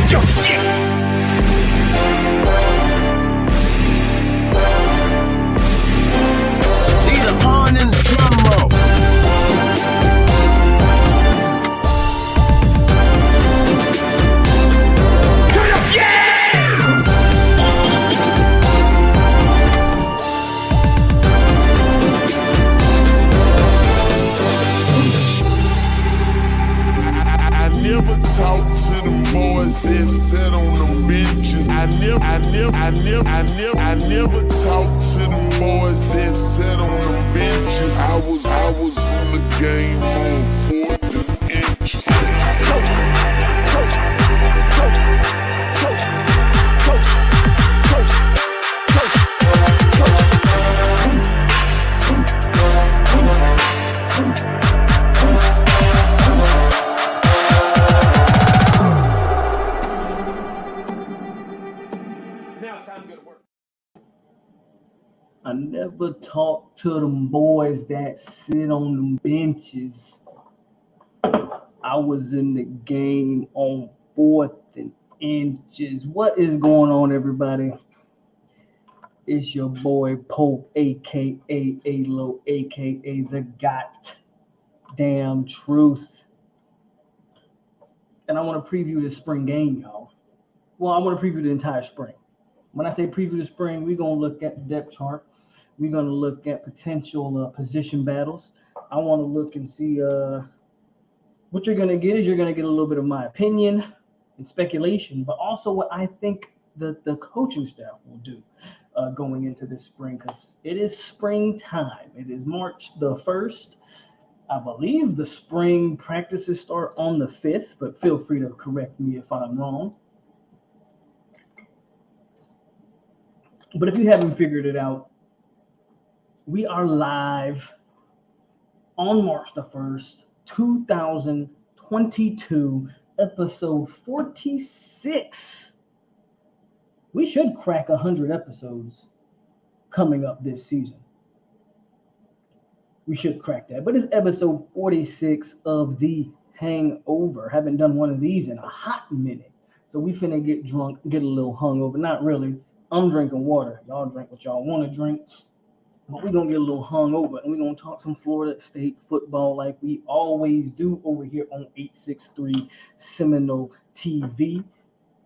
your shit. Need a horn and a drum roll. Never talk to them boys that sit on them benches. I never talk to them boys that sit on them benches. I was in the game on 4th and inches. I never talk to them boys that sit on them benches. I was in the game on 4th and inches. What is going on, everybody? It's your boy POLK, a.k.a. a.k.a. the goddamn truth. And I want to preview this spring game, y'all. Well, I want to preview the entire spring. When I say preview the spring, we're going to look at the depth chart. We're going to look at potential position battles. I want to look and see what you're going to get is you're going to get a little bit of my opinion and speculation, but also what I think the coaching staff will do going into this spring, because it is springtime. It is March the 1st. I believe the spring practices start on the 5th, but feel free to correct me if I'm wrong. But if you haven't figured it out, we are live on March the 1st, 2022, episode 46. We should crack 100 episodes coming up this season. We should crack that. But it's episode 46 of the Hangover. Haven't done one of these in a hot minute. So we finna get drunk, get a little hungover. Not really. I'm drinking water. Y'all drink what y'all want to drink. But we're going to get a little hungover, and we're going to talk some Florida State football like we always do over here on 863 Seminole TV.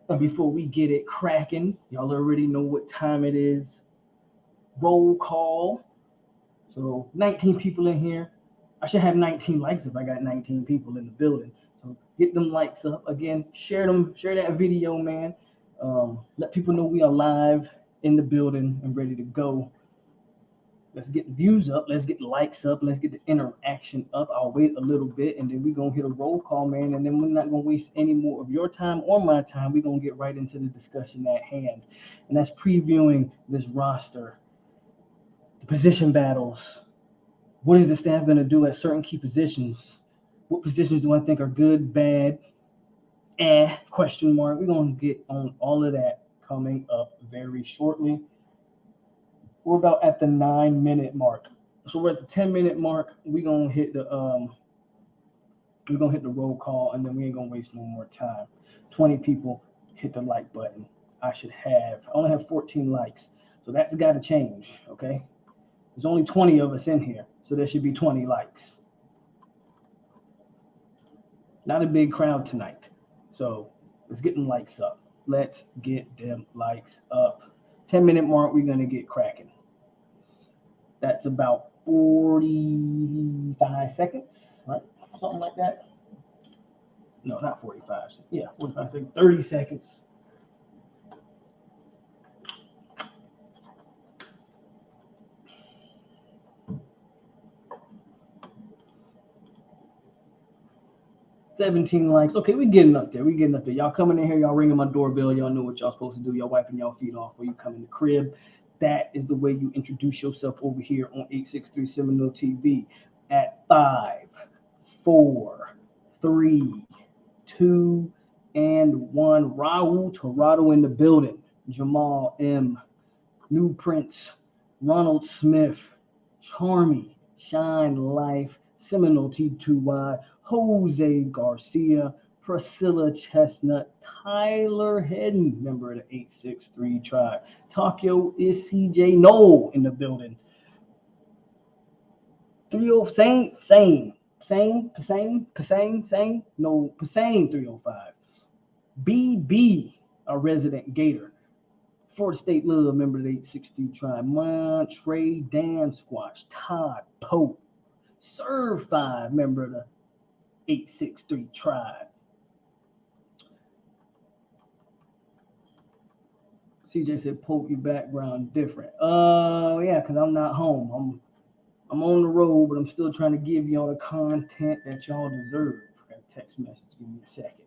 And before we get it cracking, y'all already know what time it is. Roll call. So 19 people in here. I should have 19 likes if I got 19 people in the building. So get them likes up. Again, share that video, man. Let people know we are live in the building and ready to go. Let's get the views up. Let's get the likes up. Let's get the interaction up. I'll wait a little bit, and then we're going to hit a roll call, man, and then we're not going to waste any more of your time or my time. We're going to get right into the discussion at hand, and that's previewing this roster, the position battles. What is the staff going to do at certain key positions? What positions do I think are good, bad, question mark? We're going to get on all of that coming up very shortly. We're about at the 9-minute mark. So we're at the 10-minute mark. We're gonna hit the roll call, and then we ain't gonna waste no more time. 20 people hit the like button. I only have 14 likes. So that's gotta change, okay? There's only 20 of us in here, so there should be 20 likes. Not a big crowd tonight. So let's get them likes up. Let's get them likes up. 10-minute mark, we're gonna get cracking. That's about 45 seconds, right? Something like that. No, not 45. Yeah, 45 seconds. 30 seconds. $17 likes. Okay, we're getting up there. Y'all coming in here, y'all ringing my doorbell. Y'all know what y'all supposed to do. Y'all wiping y'all feet off before you come in the crib. That is the way you introduce yourself over here on 863 Seminole TV at 5, 4, 3, 2, and 1. Raul Torado in the building. Jamal M. New Prince. Ronald Smith. Charmy. Shine Life. Seminole T2Y. Jose Garcia. Priscilla Chestnut. Tyler Hedden, member of the 863 tribe. Tokyo is CJ Noel in the building. 30 same. No, Pasang 305. BB, a resident Gator. Florida State Love, member of the 863 tribe. Montre Dan Squatch. Todd Pope. Serve 5, member of the 863 tribe. CJ said, "Poke your background different." Yeah, because I'm not home. I'm on the road, but I'm still trying to give y'all the content that y'all deserve. Got a text message. Give me a second.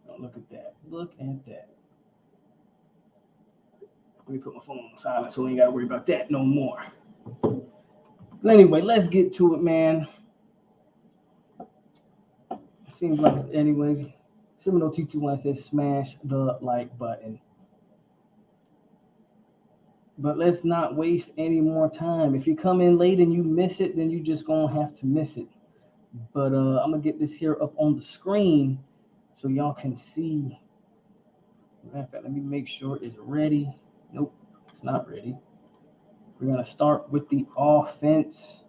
Oh, look at that. Look at that. Let me put my phone on silent so we ain't got to worry about that no more. But anyway, let's get to it, man. Seems like, anyways, Seminole T21 says smash the like button. But let's not waste any more time. If you come in late and you miss it, then you just gonna have to miss it. But I'm gonna get this here up on the screen so y'all can see. In fact, let me make sure it's ready. Nope, it's not ready. We're gonna start with the offense.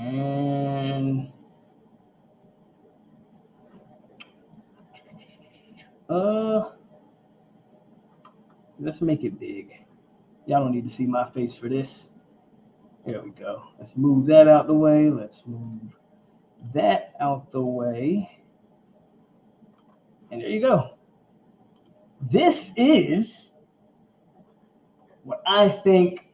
And let's make it big. Y'all don't need to see my face for this. There we go. Let's move that out the way. Let's move that out the way. And there you go. This is what I think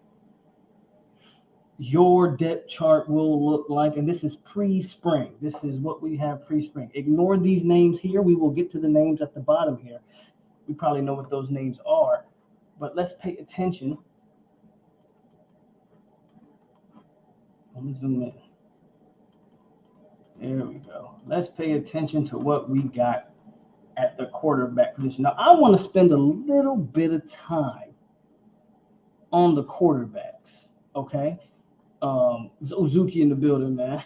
your depth chart will look like. And this is pre-spring. This is what we have pre-spring. Ignore these names here. We will get to the names at the bottom here. We probably know what those names are. But let's pay attention. Let me zoom in. There we go. Let's pay attention to what we got at the quarterback position. Now, I want to spend a little bit of time on the quarterbacks, okay? Ozuki in the building, man.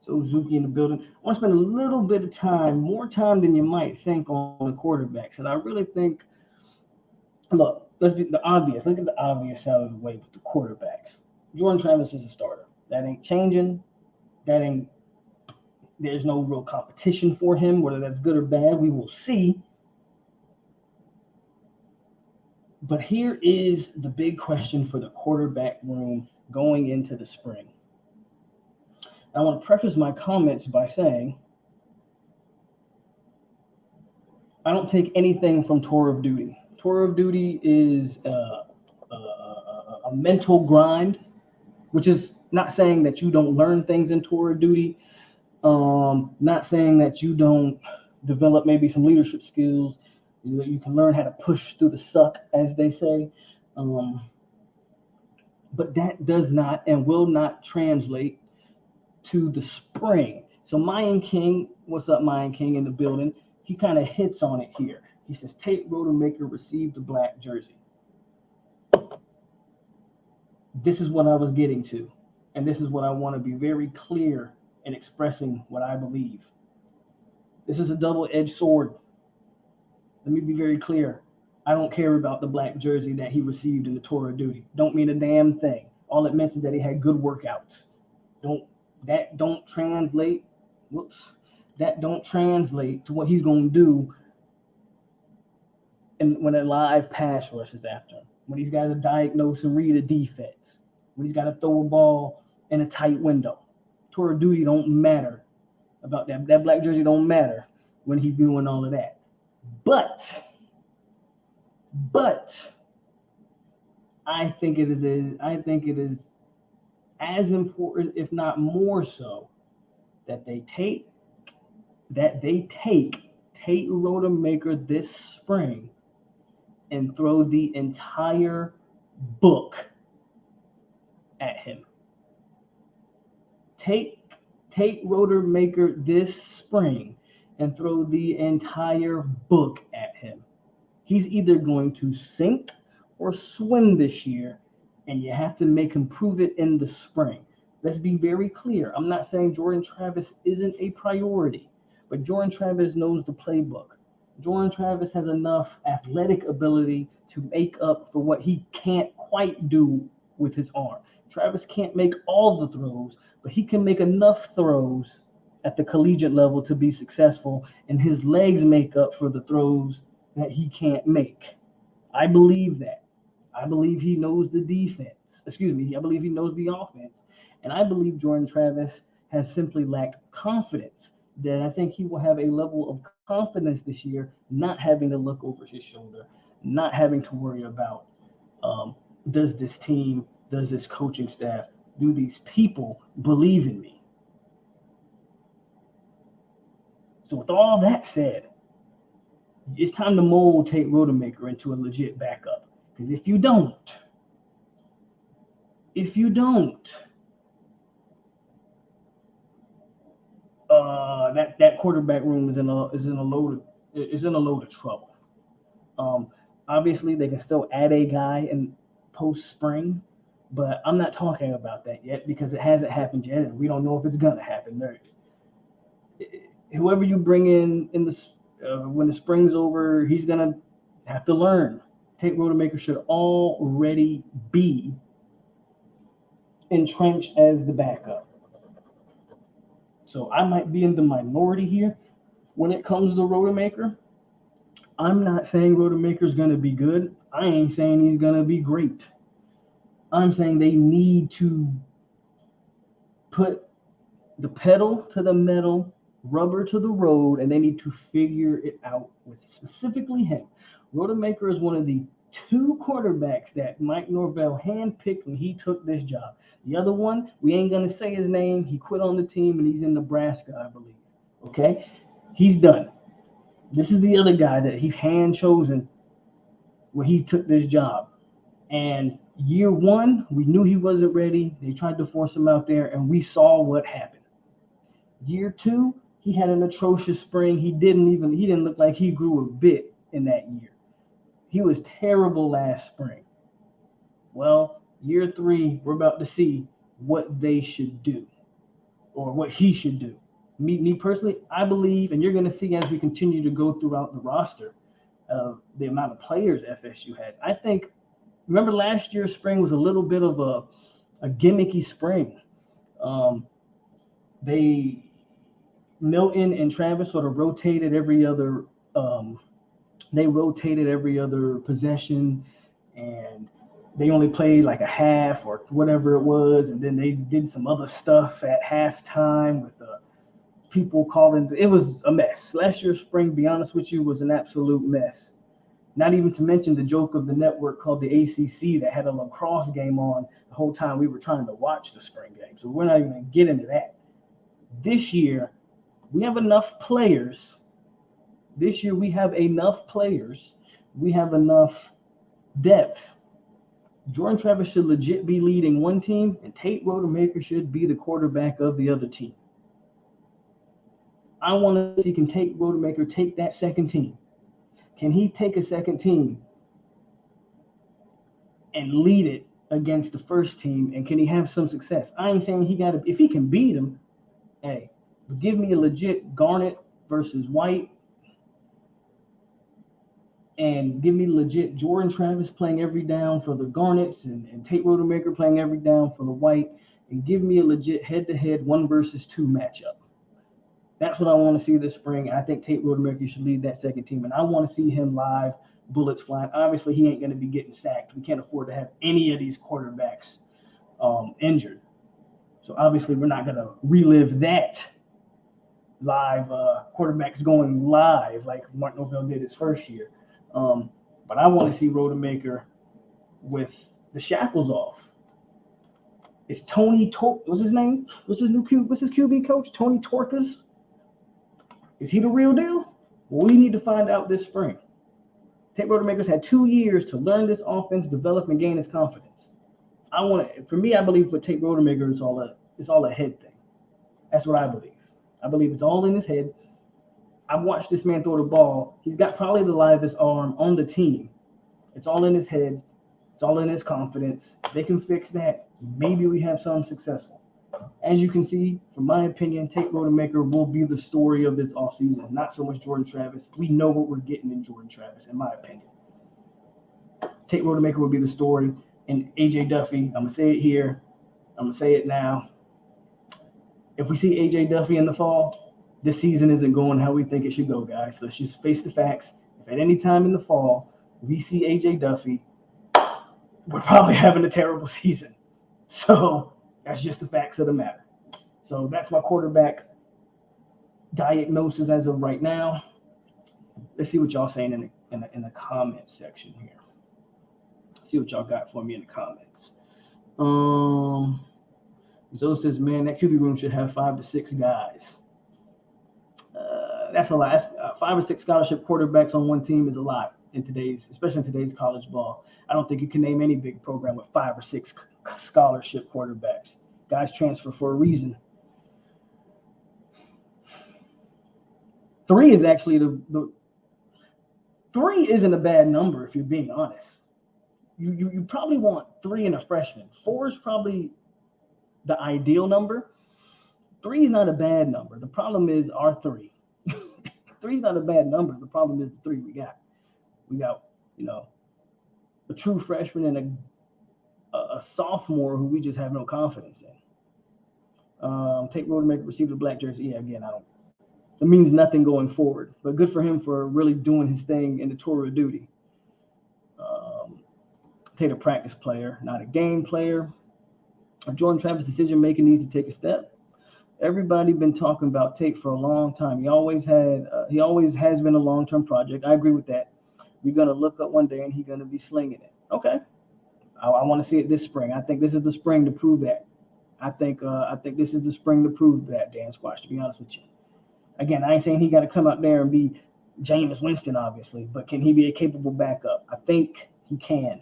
So Ozuki in the building. I want to spend a little bit of time, more time than you might think, on the quarterbacks. And I really think, look, let's get the obvious out of the way with the quarterbacks. Jordan Travis is a starter. That ain't changing. There's no real competition for him, whether that's good or bad, we will see. But here is the big question for the quarterback room going into the spring. I want to preface my comments by saying I don't take anything from Tour of Duty. Tour of Duty is a mental grind, which is not saying that you don't learn things in Tour of Duty, not saying that you don't develop maybe some leadership skills. You can learn how to push through the suck, as they say. But that does not and will not translate to the spring. So Mayan King, what's up, Mayan King in the building? He kind of hits on it here. He says, Tate Rodemaker received the black jersey. This is what I was getting to. And this is what I want to be very clear in expressing what I believe. This is a double-edged sword. Let me be very clear. I don't care about the black jersey that he received in the Tour of Duty. Don't mean a damn thing. All it meant is that he had good workouts. That don't translate to what he's going to do when a live pass rush is after him, when he's got to diagnose and read a defense, when he's got to throw a ball in a tight window. Tour of Duty don't matter about that. That black jersey don't matter when he's doing all of that. But I think it is as important, if not more so, that they take Tate Rodemaker this spring and throw the entire book at him. Take Rodemaker this spring and throw the entire book at him. He's either going to sink or swim this year, and you have to make him prove it in the spring. Let's be very clear. I'm not saying Jordan Travis isn't a priority, but Jordan Travis knows the playbook. Jordan Travis has enough athletic ability to make up for what he can't quite do with his arm. Travis can't make all the throws, but he can make enough throws at the collegiate level to be successful, and his legs make up for the throws that he can't make. I believe that. I believe he knows the defense. I believe he knows the offense. And I believe Jordan Travis has simply lacked confidence. That I think he will have a level of confidence this year, not having to look over his shoulder, not having to worry about does this team, does this coaching staff, do these people believe in me? So with all that said, it's time to mold Tate Rodemaker into a legit backup. Because if you don't, that quarterback room is in a load of trouble. Obviously they can still add a guy in post spring, but I'm not talking about that yet because it hasn't happened yet, and we don't know if it's gonna happen. Whoever you bring in the when the spring's over, he's gonna have to learn. Tate Rodemaker should already be entrenched as the backup. So I might be in the minority here when it comes to Rodemaker. I'm not saying Rodemaker's going to be good. I ain't saying he's going to be great. I'm saying they need to put the pedal to the metal, rubber to the road, and they need to figure it out with specifically him. Rodemaker is one of the 2 quarterbacks that Mike Norvell handpicked when he took this job. The other one, we ain't going to say his name. He quit on the team, and he's in Nebraska, I believe. Okay? He's done. This is the other guy that he hand-chosen when he took this job. And year 1, we knew he wasn't ready. They tried to force him out there, and we saw what happened. Year 2, he had an atrocious spring. He didn't look like he grew a bit in that year. He was terrible last spring. Well, year 3, we're about to see what they should do or what he should do. Me personally, I believe, and you're going to see as we continue to go throughout the roster, the amount of players FSU has. I think, remember last year's spring was a little bit of a gimmicky spring. Milton and Travis sort of rotated every other possession, and they only played like a half or whatever it was, and then they did some other stuff at halftime with people calling. It was a mess. Last year's spring, to be honest with you, was an absolute mess. Not even to mention the joke of the network called the ACC that had a lacrosse game on the whole time we were trying to watch the spring game. So we're not even going to get into that. This year, we have enough players. We have enough depth. Jordan Travis should legit be leading one team, and Tate Rodemaker should be the quarterback of the other team. I want to see, can Tate Rodemaker take that second team? Can he take a second team and lead it against the first team, and can he have some success? I ain't saying if he can beat him, hey, but give me a legit Garnet versus White, and give me legit Jordan Travis playing every down for the Garnets and Tate Rodemaker playing every down for the White, and give me a legit head-to-head 1 versus 2 matchup. That's what I want to see this spring. I think Tate Rodemaker should lead that second team, and I want to see him live, bullets flying. Obviously, he ain't going to be getting sacked. We can't afford to have any of these quarterbacks injured. So obviously, we're not going to relive that live quarterbacks going live like Mark Norvell did his first year. But I want to see Rodemaker with the shackles off. It's Tony what's his name? What's his QB coach? Tony Torkas? Is he the real deal? Well, we need to find out this spring. Tate Rodemaker's had 2 years to learn this offense, develop, and gain his confidence. I believe for Tate Rodemaker, it's all a head thing. That's what I believe. I believe it's all in his head. I've watched this man throw the ball. He's got probably the livest arm on the team. It's all in his head. It's all in his confidence. They can fix that. Maybe we have something successful. As you can see, from my opinion, Tate Rodemaker will be the story of this offseason. Not so much Jordan Travis. We know what we're getting in Jordan Travis, in my opinion. Tate Rodemaker will be the story. And A.J. Duffy, I'm going to say it here. I'm going to say it now. If we see A.J. Duffy in the fall, this season isn't going how we think it should go, guys. Let's just face the facts. If at any time in the fall we see A.J. Duffy, we're probably having a terrible season. So that's just the facts of the matter. So that's my quarterback diagnosis as of right now. Let's see what y'all saying in the comment section here. See what y'all got for me in the comments. Zoe says, man, that QB room should have 5 to 6 guys. That's a lot. That's, 5 or 6 scholarship quarterbacks on one team is a lot especially in today's college ball. I don't think you can name any big program with 5 or 6 scholarship quarterbacks. Guys transfer for a reason. 3 is actually the 3 isn't a bad number if you're being honest. You probably want 3 and a freshman. 4 is probably the ideal number. 3 is not a bad number. The problem is our 3. 3 is not a bad number. The problem is the 3 we got. We got, a true freshman and a sophomore who we just have no confidence in. Tate Rodemaker received a black jersey. Yeah, again, it means nothing going forward. But good for him for really doing his thing in the tour of duty. Tate a practice player, not a game player. Jordan Travis' decision making needs to take a step. Everybody been talking about Tate for a long time. He always has been a long-term project. I agree with that. We're gonna look up one day and he's gonna be slinging it. Okay, I want to see it this spring. I think this is the spring to prove that. I think this is the spring to prove that, Dan Squash. To be honest with you, again, I ain't saying he got to come out there and be Jameis Winston, obviously, but can he be a capable backup? I think he can.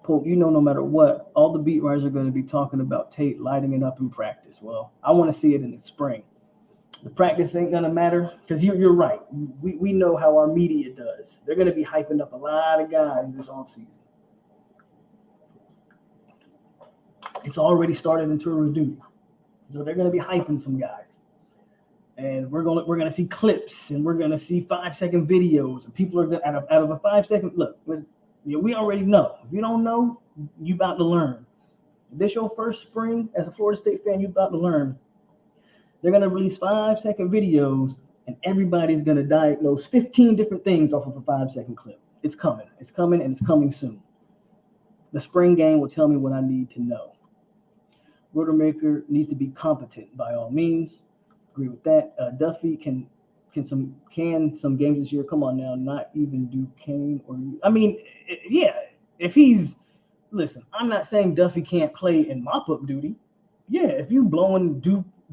POLK, no matter what, all the beat writers are going to be talking about Tate lighting it up in practice. Well, I want to see it in the spring. The practice ain't going to matter because you're right. We know how our media does. They're going to be hyping up a lot of guys this offseason. It's already started in tour of duty. So they're going to be hyping some guys. And we're gonna see clips and we're gonna see 5-second videos and people are gonna out of a 5-second look. We already know. If you don't know, you about to learn. If this your first spring as a Florida State fan, you about to learn. They're gonna release 5-second videos and everybody's gonna diagnose 15 different things off of a 5-second clip. It's coming. It's coming and it's coming soon. The spring game will tell me what I need to know. Rodemaker needs to be competent by all means. Agree with that. Duffy can some games this year. Come on now, not even Duquesne yeah. If he's listen, I'm not saying Duffy can't play in mop-up duty. Yeah, if you blowing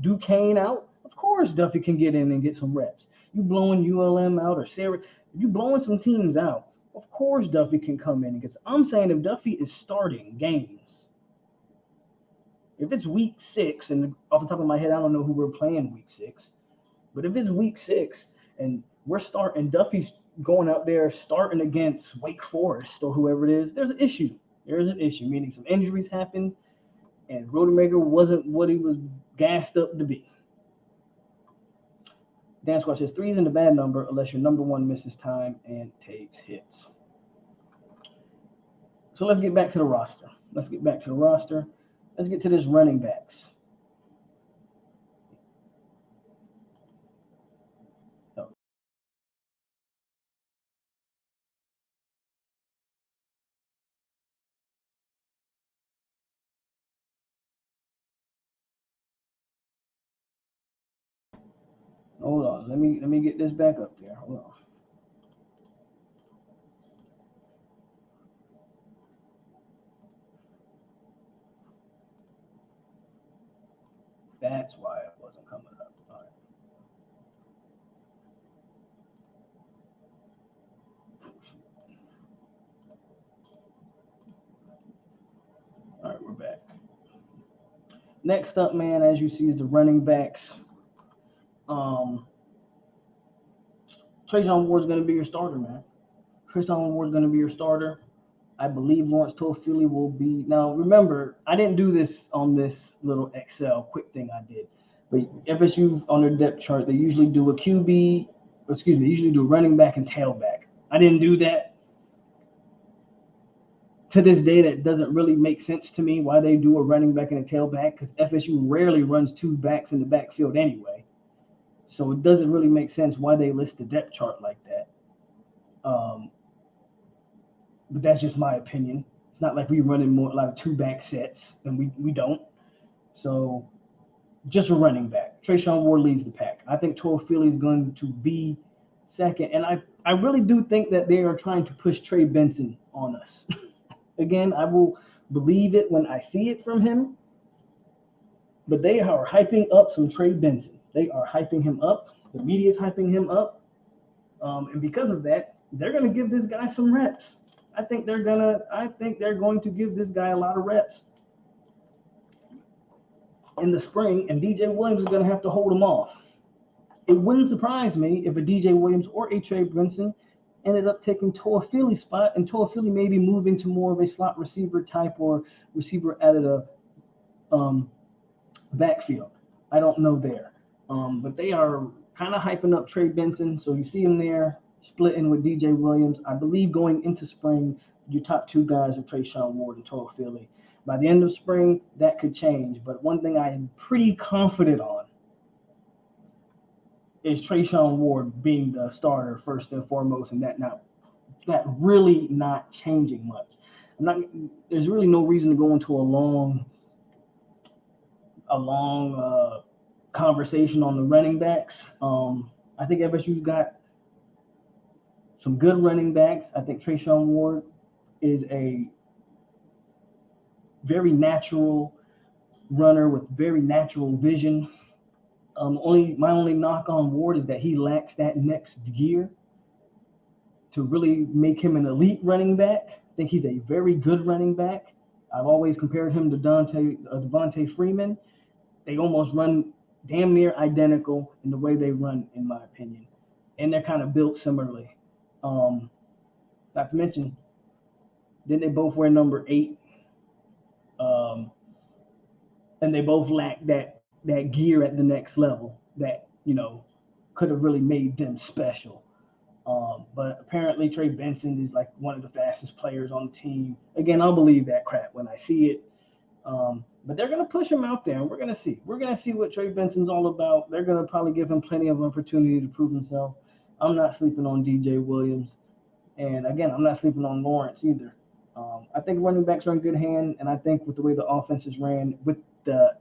Duquesne out, of course Duffy can get in and get some reps. You blowing ULM out or Sarah, if you blowing some teams out, of course Duffy can come in and get. I'm saying if Duffy is starting games. If it's week 6, and off the top of my head, I don't know who we're playing week 6, but if it's week 6 and Duffy's going out there starting against Wake Forest or whoever it is, there's an issue. There is an issue, meaning some injuries happened and Rodemaker wasn't what he was gassed up to be. Dan Squash says 3 isn't a bad number unless your number 1 misses time and takes hits. So let's get back to the roster. Let's get to this running backs. Oh. Hold on. Let me get this back up there. Hold on. That's why it wasn't coming up. All right. All right, we're back. Next up, man, as you see, is the running backs. Trayshawn Ward's going to be your starter, man. Trayshawn Ward's going to be your starter. I believe Lawrence Toafili will be. Now, remember, I didn't do this on this little Excel quick thing I did. But FSU on their depth chart, they usually do a QB, they usually do a running back and tailback. I didn't do that. To this day, that doesn't really make sense to me why they do a running back and a tailback, because FSU rarely runs two backs in the backfield anyway. So it doesn't really make sense why they list the depth chart like that. But that's just my opinion. It's not like we run in a lot of two-back sets, and we don't. So just a running back. Trayshawn Ward leads the pack. I think Toafili is going to be second, and I really do think that they are trying to push Trey Benson on us. Again, I will believe it when I see it from him, but they are hyping up some Trey Benson. They are hyping him up. The media is hyping him up, and because of that, they're going to give this guy some reps. I think they're going to give this guy a lot of reps in the spring, and DJ Williams is going to have to hold him off. It wouldn't surprise me if a DJ Williams or a Trey Benson ended up taking Toafili's spot, and Toafili maybe moving to more of a slot receiver type or receiver out of the backfield. I don't know there. But they are kind of hyping up Trey Benson, so you see him there splitting with DJ Williams. I believe going into spring, your top two guys are Trayshawn Ward and Toafili. By the end of spring, that could change. But one thing I am pretty confident on is Trayshawn Ward being the starter first and foremost, and that really not changing much. There's really no reason to go into a long conversation on the running backs. I think FSU's got some good running backs. I think Trayshawn Ward is a very natural runner with very natural vision. My only knock on Ward is that he lacks that next gear to really make him an elite running back. I think he's a very good running back. I've always compared him to Devontae Freeman. They almost run damn near identical in the way they run, in my opinion. And they're kind of built similarly. Not to mention, didn't they both wear number 8? And they both lack that gear at the next level that, could have really made them special. But apparently Trey Benson is like one of the fastest players on the team. Again, I'll believe that crap when I see it. But they're going to push him out there, and we're going to see. We're going to see what Trey Benson's all about. They're going to probably give him plenty of opportunity to prove himself. I'm not sleeping on DJ Williams. And, again, I'm not sleeping on Lawrence either. I think running backs are in good hand, and I think with the way the offense is ran, with the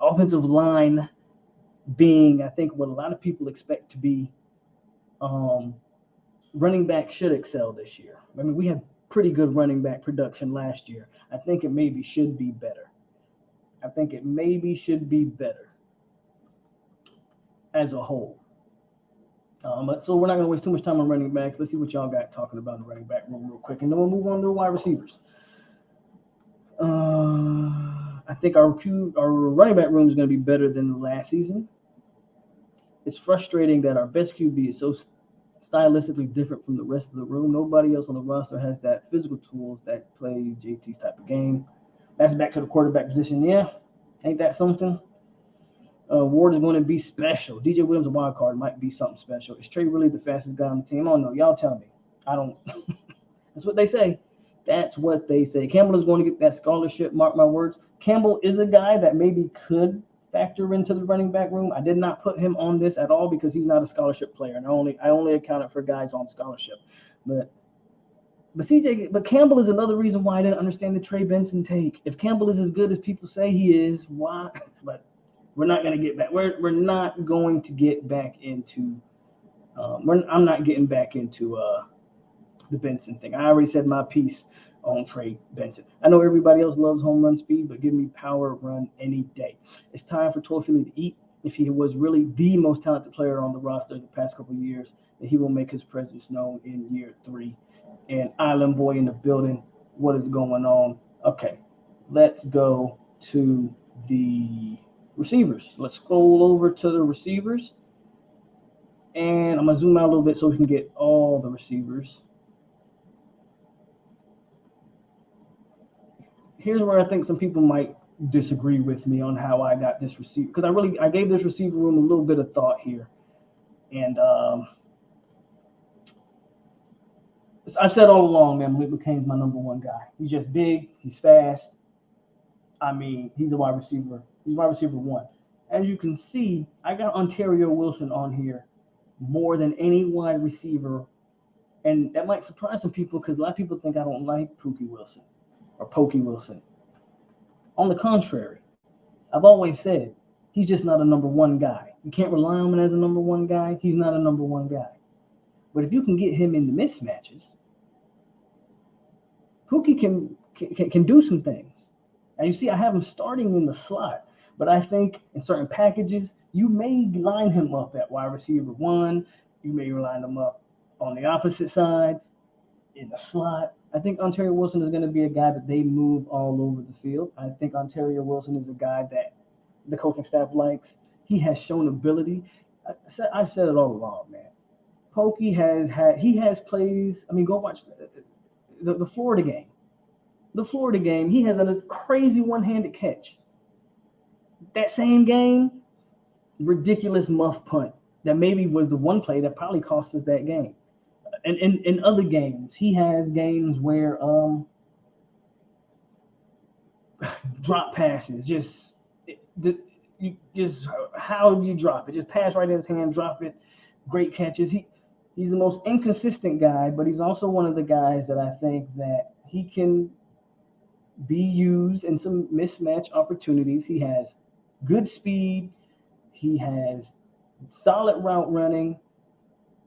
offensive line being, I think, what a lot of people expect to be, running back should excel this year. I mean, we had pretty good running back production last year. I think it maybe should be better. As a whole. So we're not going to waste too much time on running backs. Let's see what y'all got talking about in the running back room real quick, and then we'll move on to wide receivers. I think our running back room is going to be better than last season. It's frustrating that our best QB is so stylistically different from the rest of the room. Nobody else on the roster has that physical tools that play JT's type of game. That's back to the quarterback position. Yeah, ain't that something? Ward is going to be special. DJ Williams, a wild card, might be something special. Is Trey really the fastest guy on the team? I don't know. Y'all tell me. I don't. That's what they say. Campbell is going to get that scholarship. Mark my words. Campbell is a guy that maybe could factor into the running back room. I did not put him on this at all because he's not a scholarship player, and I only accounted for guys on scholarship. But Campbell is another reason why I didn't understand the Trey Benson take. If Campbell is as good as people say he is, why? But we're not going to get back. We're not going to get back into. I'm not getting back into the Benson thing. I already said my piece on Trey Benson. I know everybody else loves home run speed, but give me power run any day. It's time for Toafili to eat. If he was really the most talented player on the roster the past couple of years, that he will make his presence known in year 3. And Island Boy in the building, what is going on? Okay, let's go to the receivers. Let's scroll over to the receivers. And I'm going to zoom out a little bit so we can get all the receivers. Here's where I think some people might disagree with me on how I got this receiver, because I gave this receiver room a little bit of thought here. And I've said all along, man, Malik McClain's my number one guy. He's just big. He's fast. I mean, he's a wide receiver. He's wide receiver one. As you can see, I got Ontario Wilson on here more than any wide receiver. And that might surprise some people because a lot of people think I don't like Pookie Wilson or Pokey Wilson. On the contrary, I've always said he's just not a number one guy. You can't rely on him as a number one guy. He's not a number one guy. But if you can get him into mismatches, Pookie can do some things. And you see, I have him starting in the slot, but I think in certain packages, you may line him up at wide receiver one. You may line him up on the opposite side in the slot. I think Ontario Wilson is going to be a guy that they move all over the field. I think Ontario Wilson is a guy that the coaching staff likes. He has shown ability. I've said it all along, man. Pokey has plays. I mean, go watch the Florida game. The Florida game, he has a crazy one-handed catch. That same game, ridiculous muff punt that maybe was the one play that probably cost us that game. And in other games, he has games where drop passes, just how do you drop it? Just pass right in his hand, drop it, great catches. He's the most inconsistent guy, but he's also one of the guys that I think that he can be used in some mismatch opportunities. He has good speed. He has solid route running.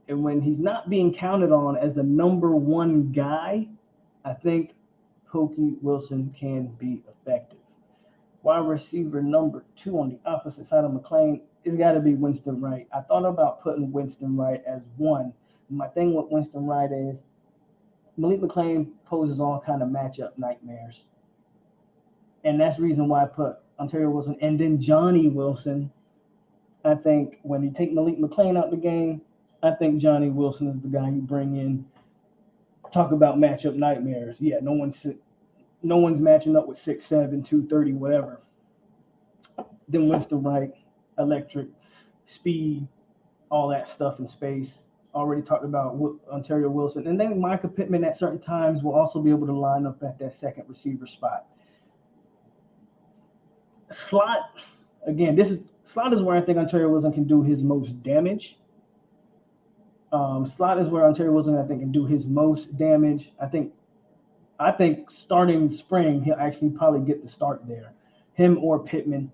And when he's not being counted on as the number one guy, I think Pokey Wilson can be effective. Wide receiver number 2 on the opposite side of McClain, it's got to be Winston Wright. I thought about putting Winston Wright as one. My thing with Winston Wright is Malik McClain poses all kind of matchup nightmares. And that's the reason why I put Ontario Wilson. And then Johnny Wilson, I think when you take Malik McClain out the game, I think Johnny Wilson is the guy you bring in. Talk about matchup nightmares. Yeah, no one's matching up with 6'7", 230, whatever. Then Winston Wright, electric, speed, all that stuff in space. Already talked about Ontario Wilson. And then Micah Pittman at certain times will also be able to line up at that second receiver spot. Slot, again, slot is where I think Ontario Wilson can do his most damage. Slot is where Ontario Wilson, I think, can do his most damage. I think starting spring, he'll actually probably get the start there. Him or Pittman.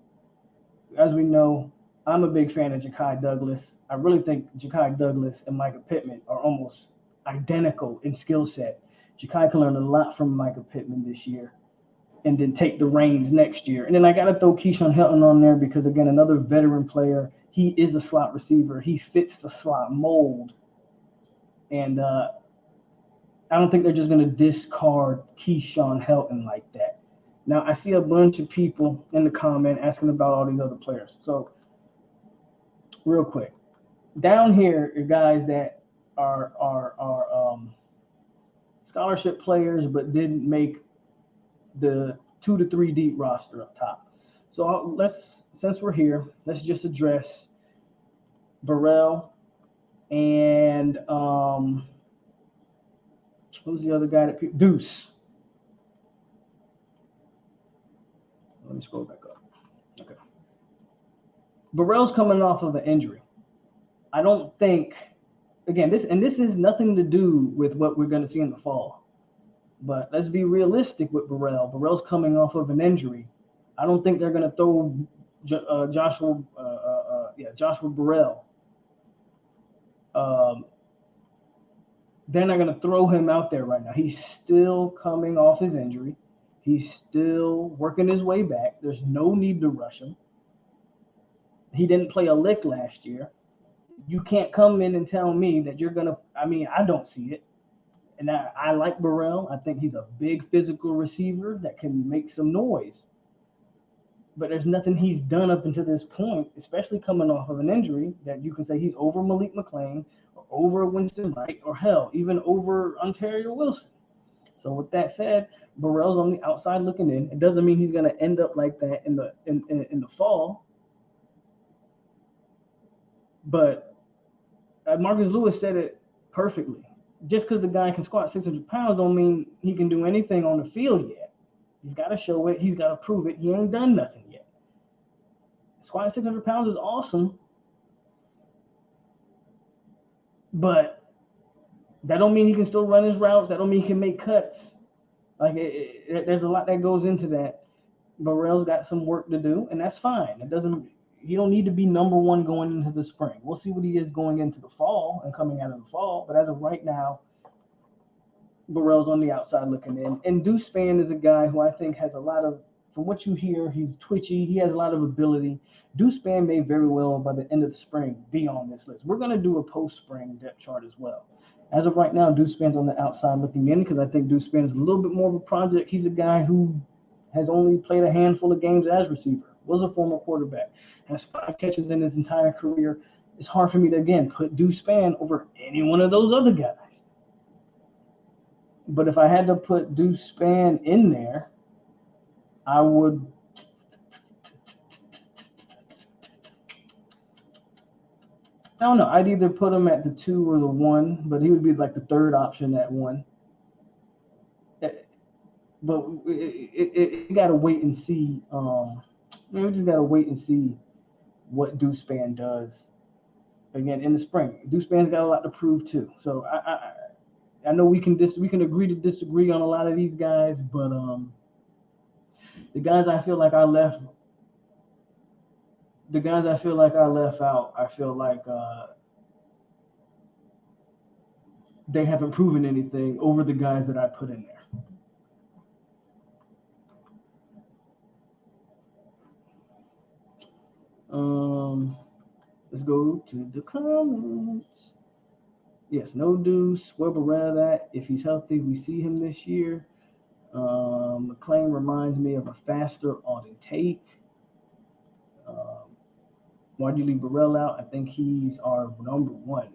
As we know, I'm a big fan of Ja'Kai Douglas. I really think Ja'Kai Douglas and Micah Pittman are almost identical in skill set. Ja'Kai can learn a lot from Micah Pittman this year and then take the reins next year. And then I got to throw Keyshawn Helton on there because, again, another veteran player. He is a slot receiver. He fits the slot mold. And I don't think they're just going to discard Keyshawn Helton like that. Now, I see a bunch of people in the comment asking about all these other players. So, real quick. Down here are guys that are scholarship players but didn't make the 2 to 3 deep roster up top. So since we're here, let's just address Burrell and who's the other guy that Deuce. Let me scroll back up. Okay. Burrell's coming off of an injury. I don't think, again, this is nothing to do with what we're going to see in the fall. But let's be realistic with Burrell. Burrell's coming off of an injury. I don't think they're going to throw Joshua Burrell. They're not going to throw him out there right now. He's still coming off his injury. He's still working his way back. There's no need to rush him. He didn't play a lick last year. You can't come in and tell me that you're going to – I mean, I don't see it. And I like Burrell. I think he's a big physical receiver that can make some noise. but there's nothing he's done up until this point, especially coming off of an injury, that you can say he's over Malik McClain or over Winston Wright or hell, even over Ontario Wilson. So with that said, Burrell's on the outside looking in. It doesn't mean he's going to end up like that in the fall. But Marcus Lewis said it perfectly. Just because the guy can squat 600 pounds don't mean he can do anything on the field yet. He's got to show it. He's got to prove it. He ain't done nothing yet. Squatting 600 pounds is awesome. But that don't mean he can still run his routes. That don't mean he can make cuts. Like there's a lot that goes into that. Burrell's got some work to do, and that's fine. It doesn't. You don't need to be number one going into the spring. We'll see what he is going into the fall and coming out of the fall. But as of right now, Burrell's on the outside looking in. And Deuce Spann is a guy who I think has a lot of, from what you hear, he's twitchy. He has a lot of ability. Deuce Spann may very well, by the end of the spring, be on this list. We're going to do a post-spring depth chart as well. As of right now, Deuce Spann's on the outside looking in because I think Deuce Spann is a little bit more of a project. He's a guy who has only played a handful of games as receiver, was a former quarterback, has 5 catches in his entire career. It's hard for me to, again, put Deuce Spann over any one of those other guys. But if I had to put Deuce Spann in there, I would I don't know. I'd either put him at the 2 or the 1, but he would be like the third option at 1. But it got to wait and see. We just got to wait and see what Deuce Spann does again in the spring. Deuce Spann's got a lot to prove too. So I know we can agree to disagree on a lot of these guys, but the guys I feel like I left out, I feel like they haven't proven anything over the guys that I put in there. Let's go to the comments. Yes, no Deuce. Where Burrell at? If he's healthy, we see him this year. McClain reminds me of a faster Auden Tate. Why'd you leave Burrell out? I think he's our number 1.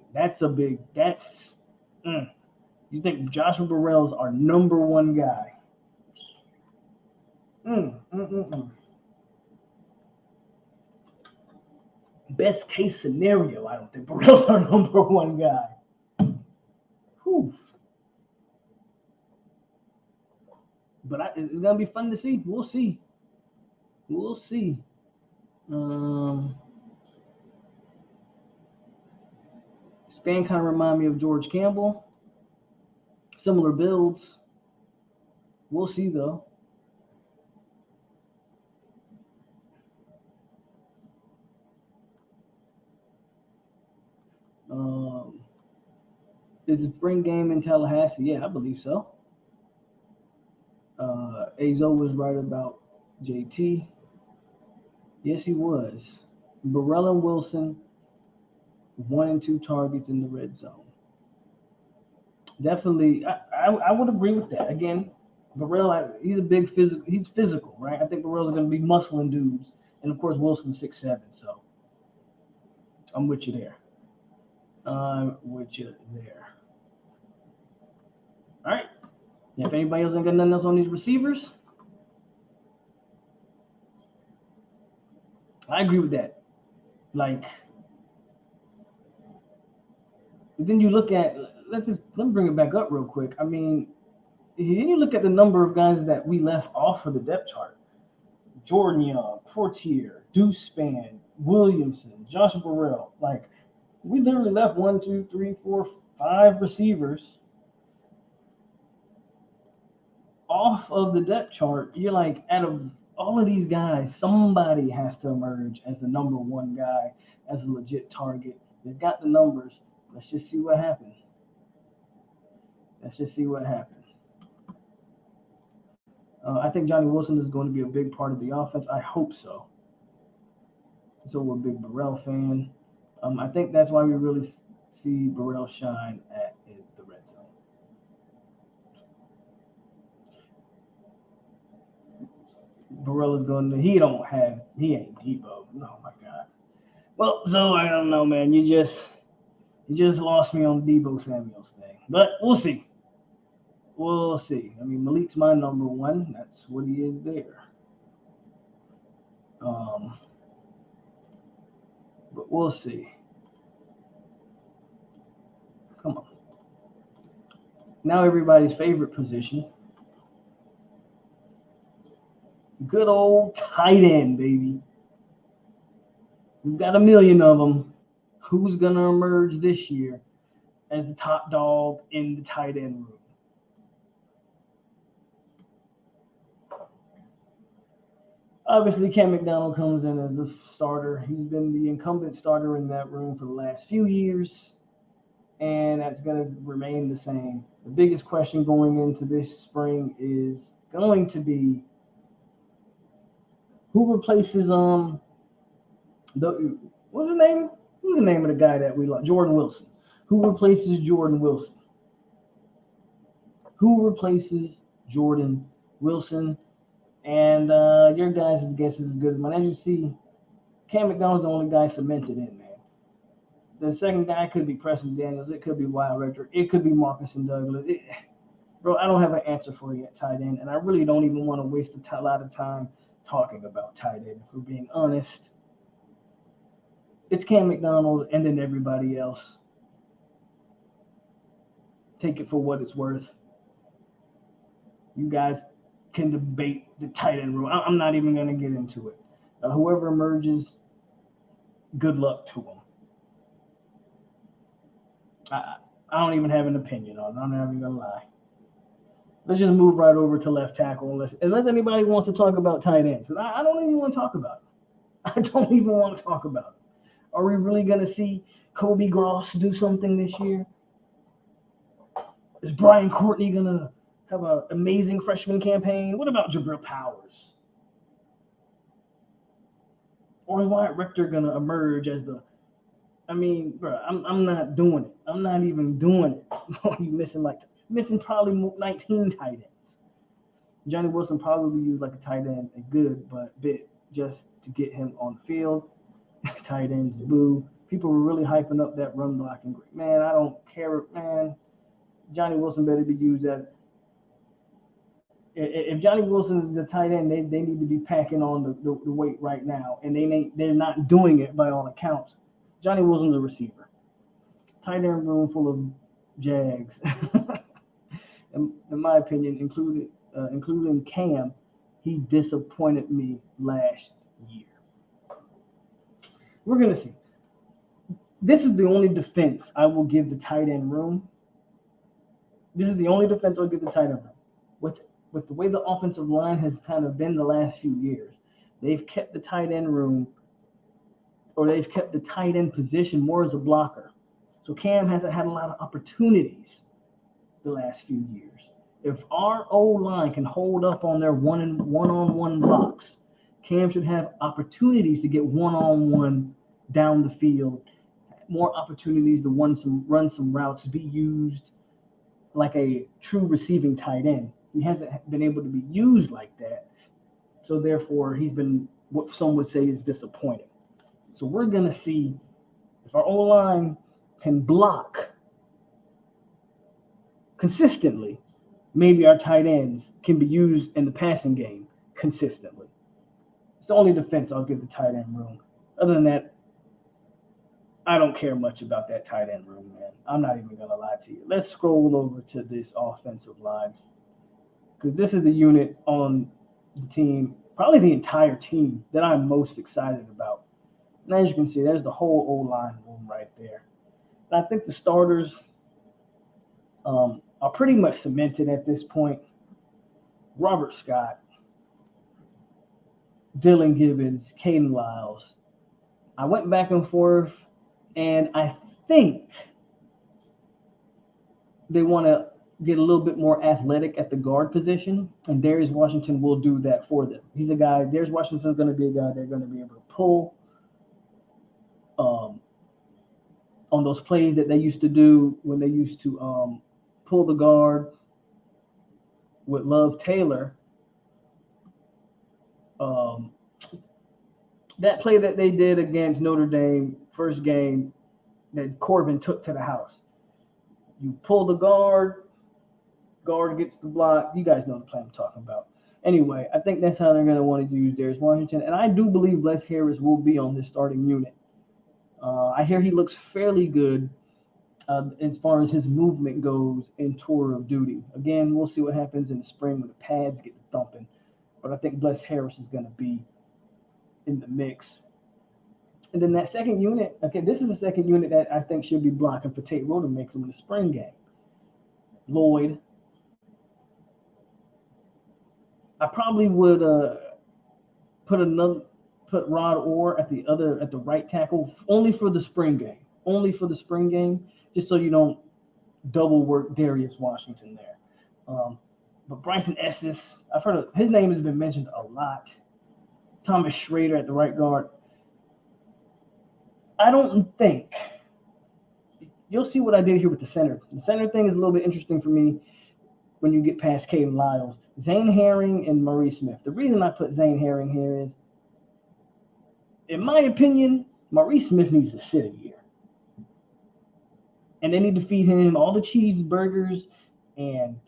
You think Joshua Burrell's our number 1 guy? Best case scenario, I don't think Burrell's our number 1 guy. Whew. But it's going to be fun to see. We'll see. Spann kind of remind me of George Campbell. Similar builds. We'll see, though. Is the spring game in Tallahassee? Yeah, I believe so. Azo was right about JT. Yes, he was. Burrell and Wilson, 1 and 2 targets in the red zone. Definitely, I would agree with that. Again, Burrell, he's a big physical. He's physical, right? I think Burrell's going to be muscling dudes, and of course Wilson's 6'7", so I'm with you there. All right. If anybody else ain't got nothing else on these receivers, I agree with that. Like, then you look at, let me bring it back up real quick. I mean, then you look at the number of guys that we left off of the depth chart. Jordan Young, Portier, Deuce Spann, Williamson, Joshua Burrell. Like, we literally left 1, 2, 3, 4, 5 receivers off of the depth chart. You're like, out of all of these guys, somebody has to emerge as the number 1 guy, as a legit target. They've got the numbers. Let's just see what happens. I think Johnny Wilson is going to be a big part of the offense. I hope so. So we're a big Burrell fan. I think that's why we really see Burrell shine at the red zone. Barella's going to. He ain't Debo. Oh my God. Well, so I don't know, man. You just lost me on Debo Samuel's thing, but we'll see. We'll see. I mean, Malik's my number one. That's what he is there. But we'll see. Come on. Now everybody's favorite position. Good old tight end, baby. We've got a million of them. Who's going to emerge this year as the top dog in the tight end room? Obviously, Cam McDonald comes in as a starter. He's been the incumbent starter in that room for the last few years, and that's going to remain the same. The biggest question going into this spring is going to be who replaces what's the name? Who's the name of the guy that we like? Jordan Wilson. Who replaces Jordan Wilson? Who replaces Jordan Wilson? And your guys' guess is as good as mine. As you see, Cam McDonald's the only guy cemented in, man. The second guy could be Preston Daniels. It could be Wild Rector. It could be Marcus and Douglas. Bro, I don't have an answer for you at tight end, and I really don't even want to waste a lot of time talking about tight end. If we're being honest, it's Cam McDonald and then everybody else. Take it for what it's worth. You guys can debate the tight end room. I'm not even going to get into it. Whoever emerges, good luck to them. I don't even have an opinion on it. I'm not even going to lie. Let's just move right over to left tackle unless anybody wants to talk about tight ends. I don't even want to talk about it. I don't even want to talk about it. Are we really going to see Kobe Gross do something this year? Is Brian Courtney going to have an amazing freshman campaign? What about Jabril Powers? Or is Wyatt Rector going to emerge as the... I mean, bro, I'm not doing it. I'm not even doing it. You missing probably 19 tight ends. Johnny Wilson probably used like a tight end, a good but bit just to get him on the field. Tight ends, boo. People were really hyping up that run blocking. Man, I don't care, man. Johnny Wilson better be used as... If Johnny Wilson is a tight end, they need to be packing on the weight right now, and they're not doing it by all accounts. Johnny Wilson's a receiver. Tight end room full of Jags. In my opinion, including Cam, he disappointed me last year. We're going to see. This is the only defense I will give the tight end room. This is the only defense I'll give the tight end room. With the way the offensive line has kind of been the last few years, they've kept the tight end room, or they've kept the tight end position more as a blocker. So Cam hasn't had a lot of opportunities the last few years. If our O-line can hold up on their one-on-one blocks, Cam should have opportunities to get one-on-one down the field, more opportunities to run some routes, be used like a true receiving tight end. He hasn't been able to be used like that. So therefore, he's been what some would say is disappointing. So we're going to see if our O-line can block consistently, maybe our tight ends can be used in the passing game consistently. It's the only defense I'll give the tight end room. Other than that, I don't care much about that tight end room, man. I'm not even going to lie to you. Let's scroll over to this offensive line, because this is the unit on the team, probably the entire team, that I'm most excited about. And as you can see, there's the whole O-line room right there. And I think the starters are pretty much cemented at this point. Robert Scott, Dylan Gibbons, Caden Lyles. I went back and forth, and I think they want to get a little bit more athletic at the guard position, and Darius Washington will do that for them. He's a guy, Darius Washington's going to be a guy they're going to be able to pull on those plays that they used to do when they used to pull the guard with Love Taylor. That play that they did against Notre Dame, first game, that Corbin took to the house. You pull the guard gets the block. You guys know the play I'm talking about. Anyway, I think that's how they're going to want to use Darius Washington. And I do believe Les Harris will be on this starting unit. I hear he looks fairly good as far as his movement goes in tour of duty. Again, we'll see what happens in the spring when the pads get thumping. But I think Bless Harris is going to be in the mix. And then that second unit, okay, this is the second unit that I think should be blocking for Tate Rodemaker in the spring game. Lloyd. I probably would put Rod Orr at the right tackle only for the spring game, just so you don't double work Darius Washington there. But Bryson Estes, I've heard his name has been mentioned a lot. Thomas Schrader at the right guard. I don't think you'll see what I did here with the center. The center thing is a little bit interesting for me when you get past Caden Lyles. Zane Herring and Maurice Smith. The reason I put Zane Herring here is, in my opinion, Maurice Smith needs to sit a year. And they need to feed him all the cheeseburgers and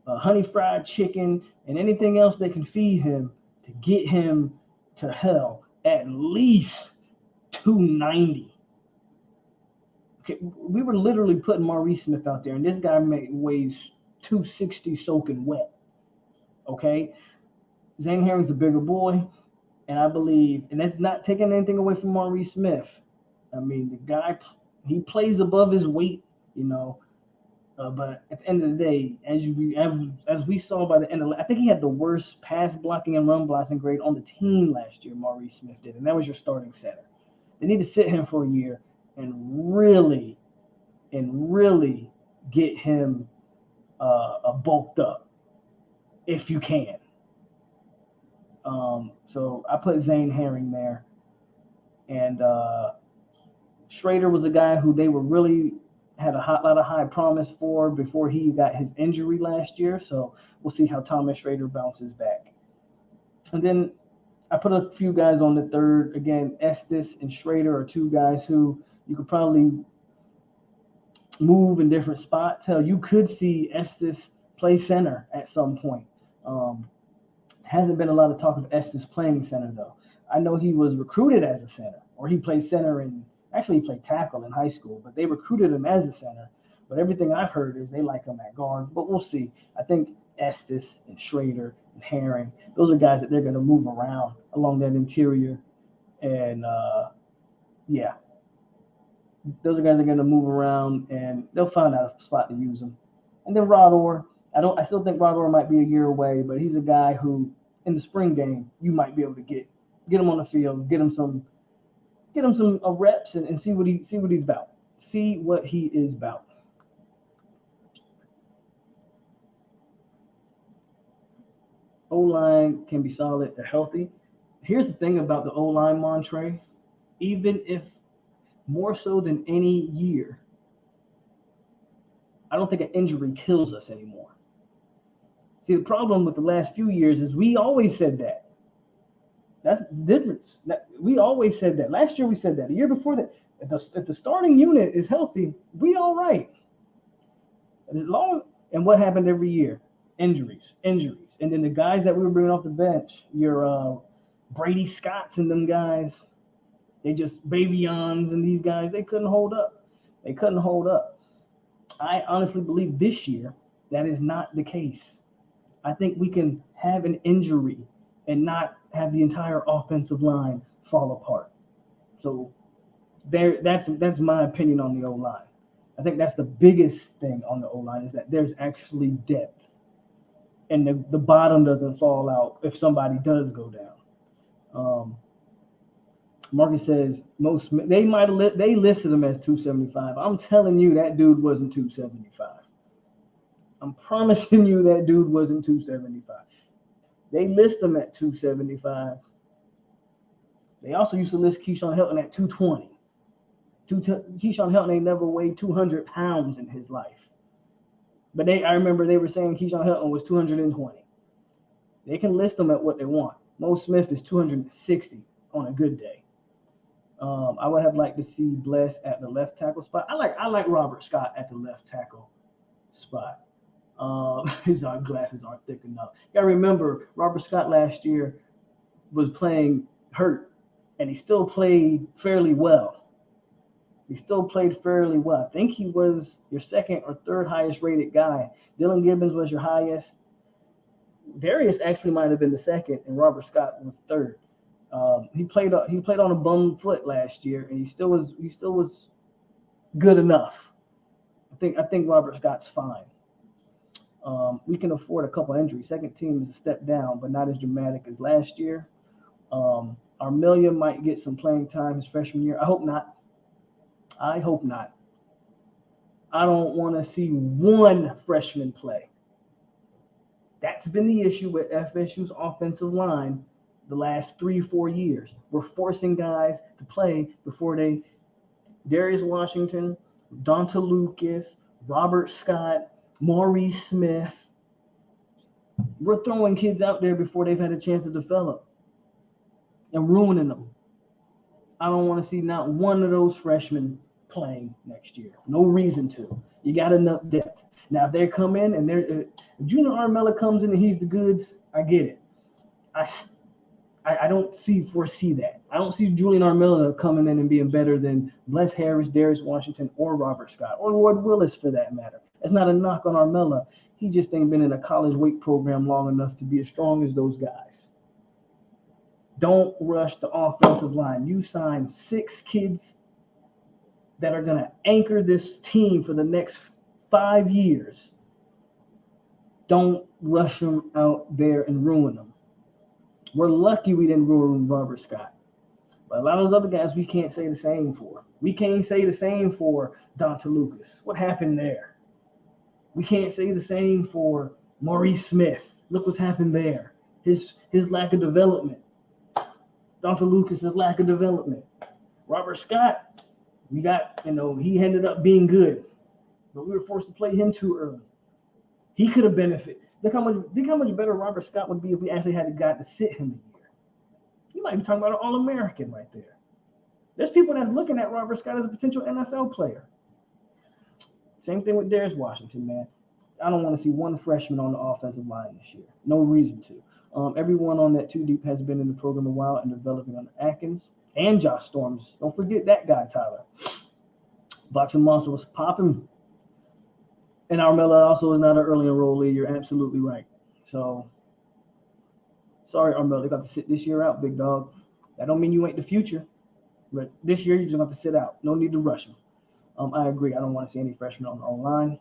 honey fried chicken and anything else they can feed him to get him to hell at least 290. Okay, we were literally putting Maurice Smith out there, and this guy weighs 260 soaking wet. Okay, Zane Herring's a bigger boy, and I believe, and that's not taking anything away from Maurice Smith. I mean, the guy, he plays above his weight, you know. But at the end of the day, as we saw by the end of, I think he had the worst pass blocking and run blocking grade on the team last year. Maurice Smith did, and that was your starting center. They need to sit him for a year and really get him bulked up if you can. So I put Zane Herring there, and Schrader was a guy who they were really had a lot of high promise for before he got his injury last year. So we'll see how Thomas Schrader bounces back. And then I put a few guys on the third. Again, Estes and Schrader are two guys who you could probably move in different spots. Hell, you could see Estes play center at some point. Hasn't been a lot of talk of Estes playing center, though. I know he was recruited as a center, or he played center actually he played tackle in high school, but they recruited him as a center. But everything I've heard is they like him at guard. But we'll see. I think Estes and Schrader and Herring, those are guys that they're going to move around along that interior. And, yeah, those are guys that are going to move around, and they'll find out a spot to use them. And then Rod Orr, I still think Rod Orr might be a year away, but he's a guy who in the spring game you might be able to get him on the field, get him some reps and see what he's about. See what he is about. O-line can be solid. They're healthy. Here's the thing about the O-line, Montre. Even if more so than any year, I don't think an injury kills us anymore. See, the problem with the last few years is we always said that. That's the difference. We always said that. Last year we said that. The year before that, if the starting unit is healthy, we all right. And what happened every year? Injuries. And then the guys that we were bringing off the bench, your Brady Scotts and them guys, they just Bavions and these guys, they couldn't hold up. I honestly believe this year that is not the case. I think we can have an injury and not have the entire offensive line fall apart. So that's my opinion on the O-line. I think that's the biggest thing on the O-line is that there's actually depth. And the bottom doesn't fall out if somebody does go down. Marcus says they listed him as 275. I'm telling you that dude wasn't 275. I'm promising you that dude wasn't 275. They list him at 275. They also used to list Keyshawn Helton at 220. Keyshawn Helton ain't never weighed 200 pounds in his life. But I remember they were saying Keyshawn Helton was 220. They can list him at what they want. Mo Smith is 260 on a good day. I would have liked to see Bless at the left tackle spot. I like Robert Scott at the left tackle spot. His glasses aren't thick enough. You gotta remember, Robert Scott last year was playing hurt, and he still played fairly well. I think he was your second or third highest rated guy. Dylan Gibbons was your highest. Darius actually might have been the second, and Robert Scott was third. He played on a bum foot last year, and he still was good enough. I think Robert Scott's fine. We can afford a couple injuries. Second team is a step down, but not as dramatic as last year. Armelia might get some playing time his freshman year. I hope not. I don't want to see one freshman play. That's been the issue with FSU's offensive line the last 3-4 years. We're forcing guys to play before they. Darius Washington, Donta Lucas, Robert Scott, Maurice Smith. We're throwing kids out there before they've had a chance to develop and ruining them. I don't want to see not one of those freshmen playing next year. No reason to. You got enough depth. Now, if they come in and if Junior Armella comes in and he's the goods, I get it. I don't foresee that. I don't see Julian Armella coming in and being better than Bless Harris, Darius Washington, or Robert Scott, or Lloyd Willis for that matter. That's not a knock on Armella. He just ain't been in a college weight program long enough to be as strong as those guys. Don't rush the offensive line. You signed 6 kids that are going to anchor this team for the next 5 years. Don't rush them out there and ruin them. We're lucky we didn't ruin Robert Scott. But a lot of those other guys we can't say the same for. We can't say the same for Donta Lucas. What happened there? We can't say the same for Maurice Smith. Look what's happened there. His lack of development. Donta Lucas's lack of development. Robert Scott, he ended up being good, but we were forced to play him too early. He could have benefited. Think how much better Robert Scott would be if we actually had a guy to sit him a year. You might be talking about an All-American right there. There's people that's looking at Robert Scott as a potential NFL player. Same thing with Darius Washington, man. I don't want to see one freshman on the offensive line this year. No reason to. Everyone on that 2 deep has been in the program a while and developing under Atkins and Josh Storms. Don't forget that guy, Tyler. Boxing Monster was popping. And Armella also is not an early enrollee. You're absolutely right. So, sorry, Armella. You got to sit this year out, big dog. That don't mean you ain't the future. But this year, you just have to sit out. No need to rush him. I agree. I don't want to see any freshmen on the line.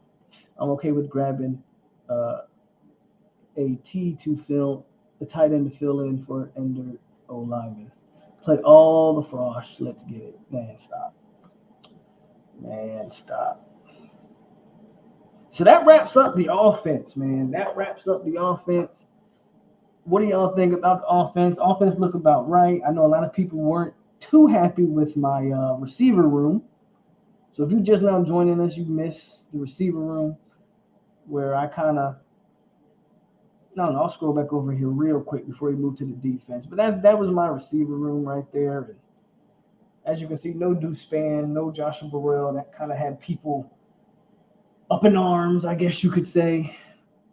I'm okay with grabbing a tight end to fill in for Ender O-lineman. Play all the frosh. Let's get it. Man, stop. So that wraps up the offense, man. What do y'all think about the offense? Offense look about right. I know a lot of people weren't too happy with my receiver room. So if you're just now joining us, you missed the receiver room where I I'll scroll back over here real quick before we move to the defense. But that was my receiver room right there. And as you can see, no Deuce Spann, no Joshua Burrell. That kind of had people up in arms, I guess you could say.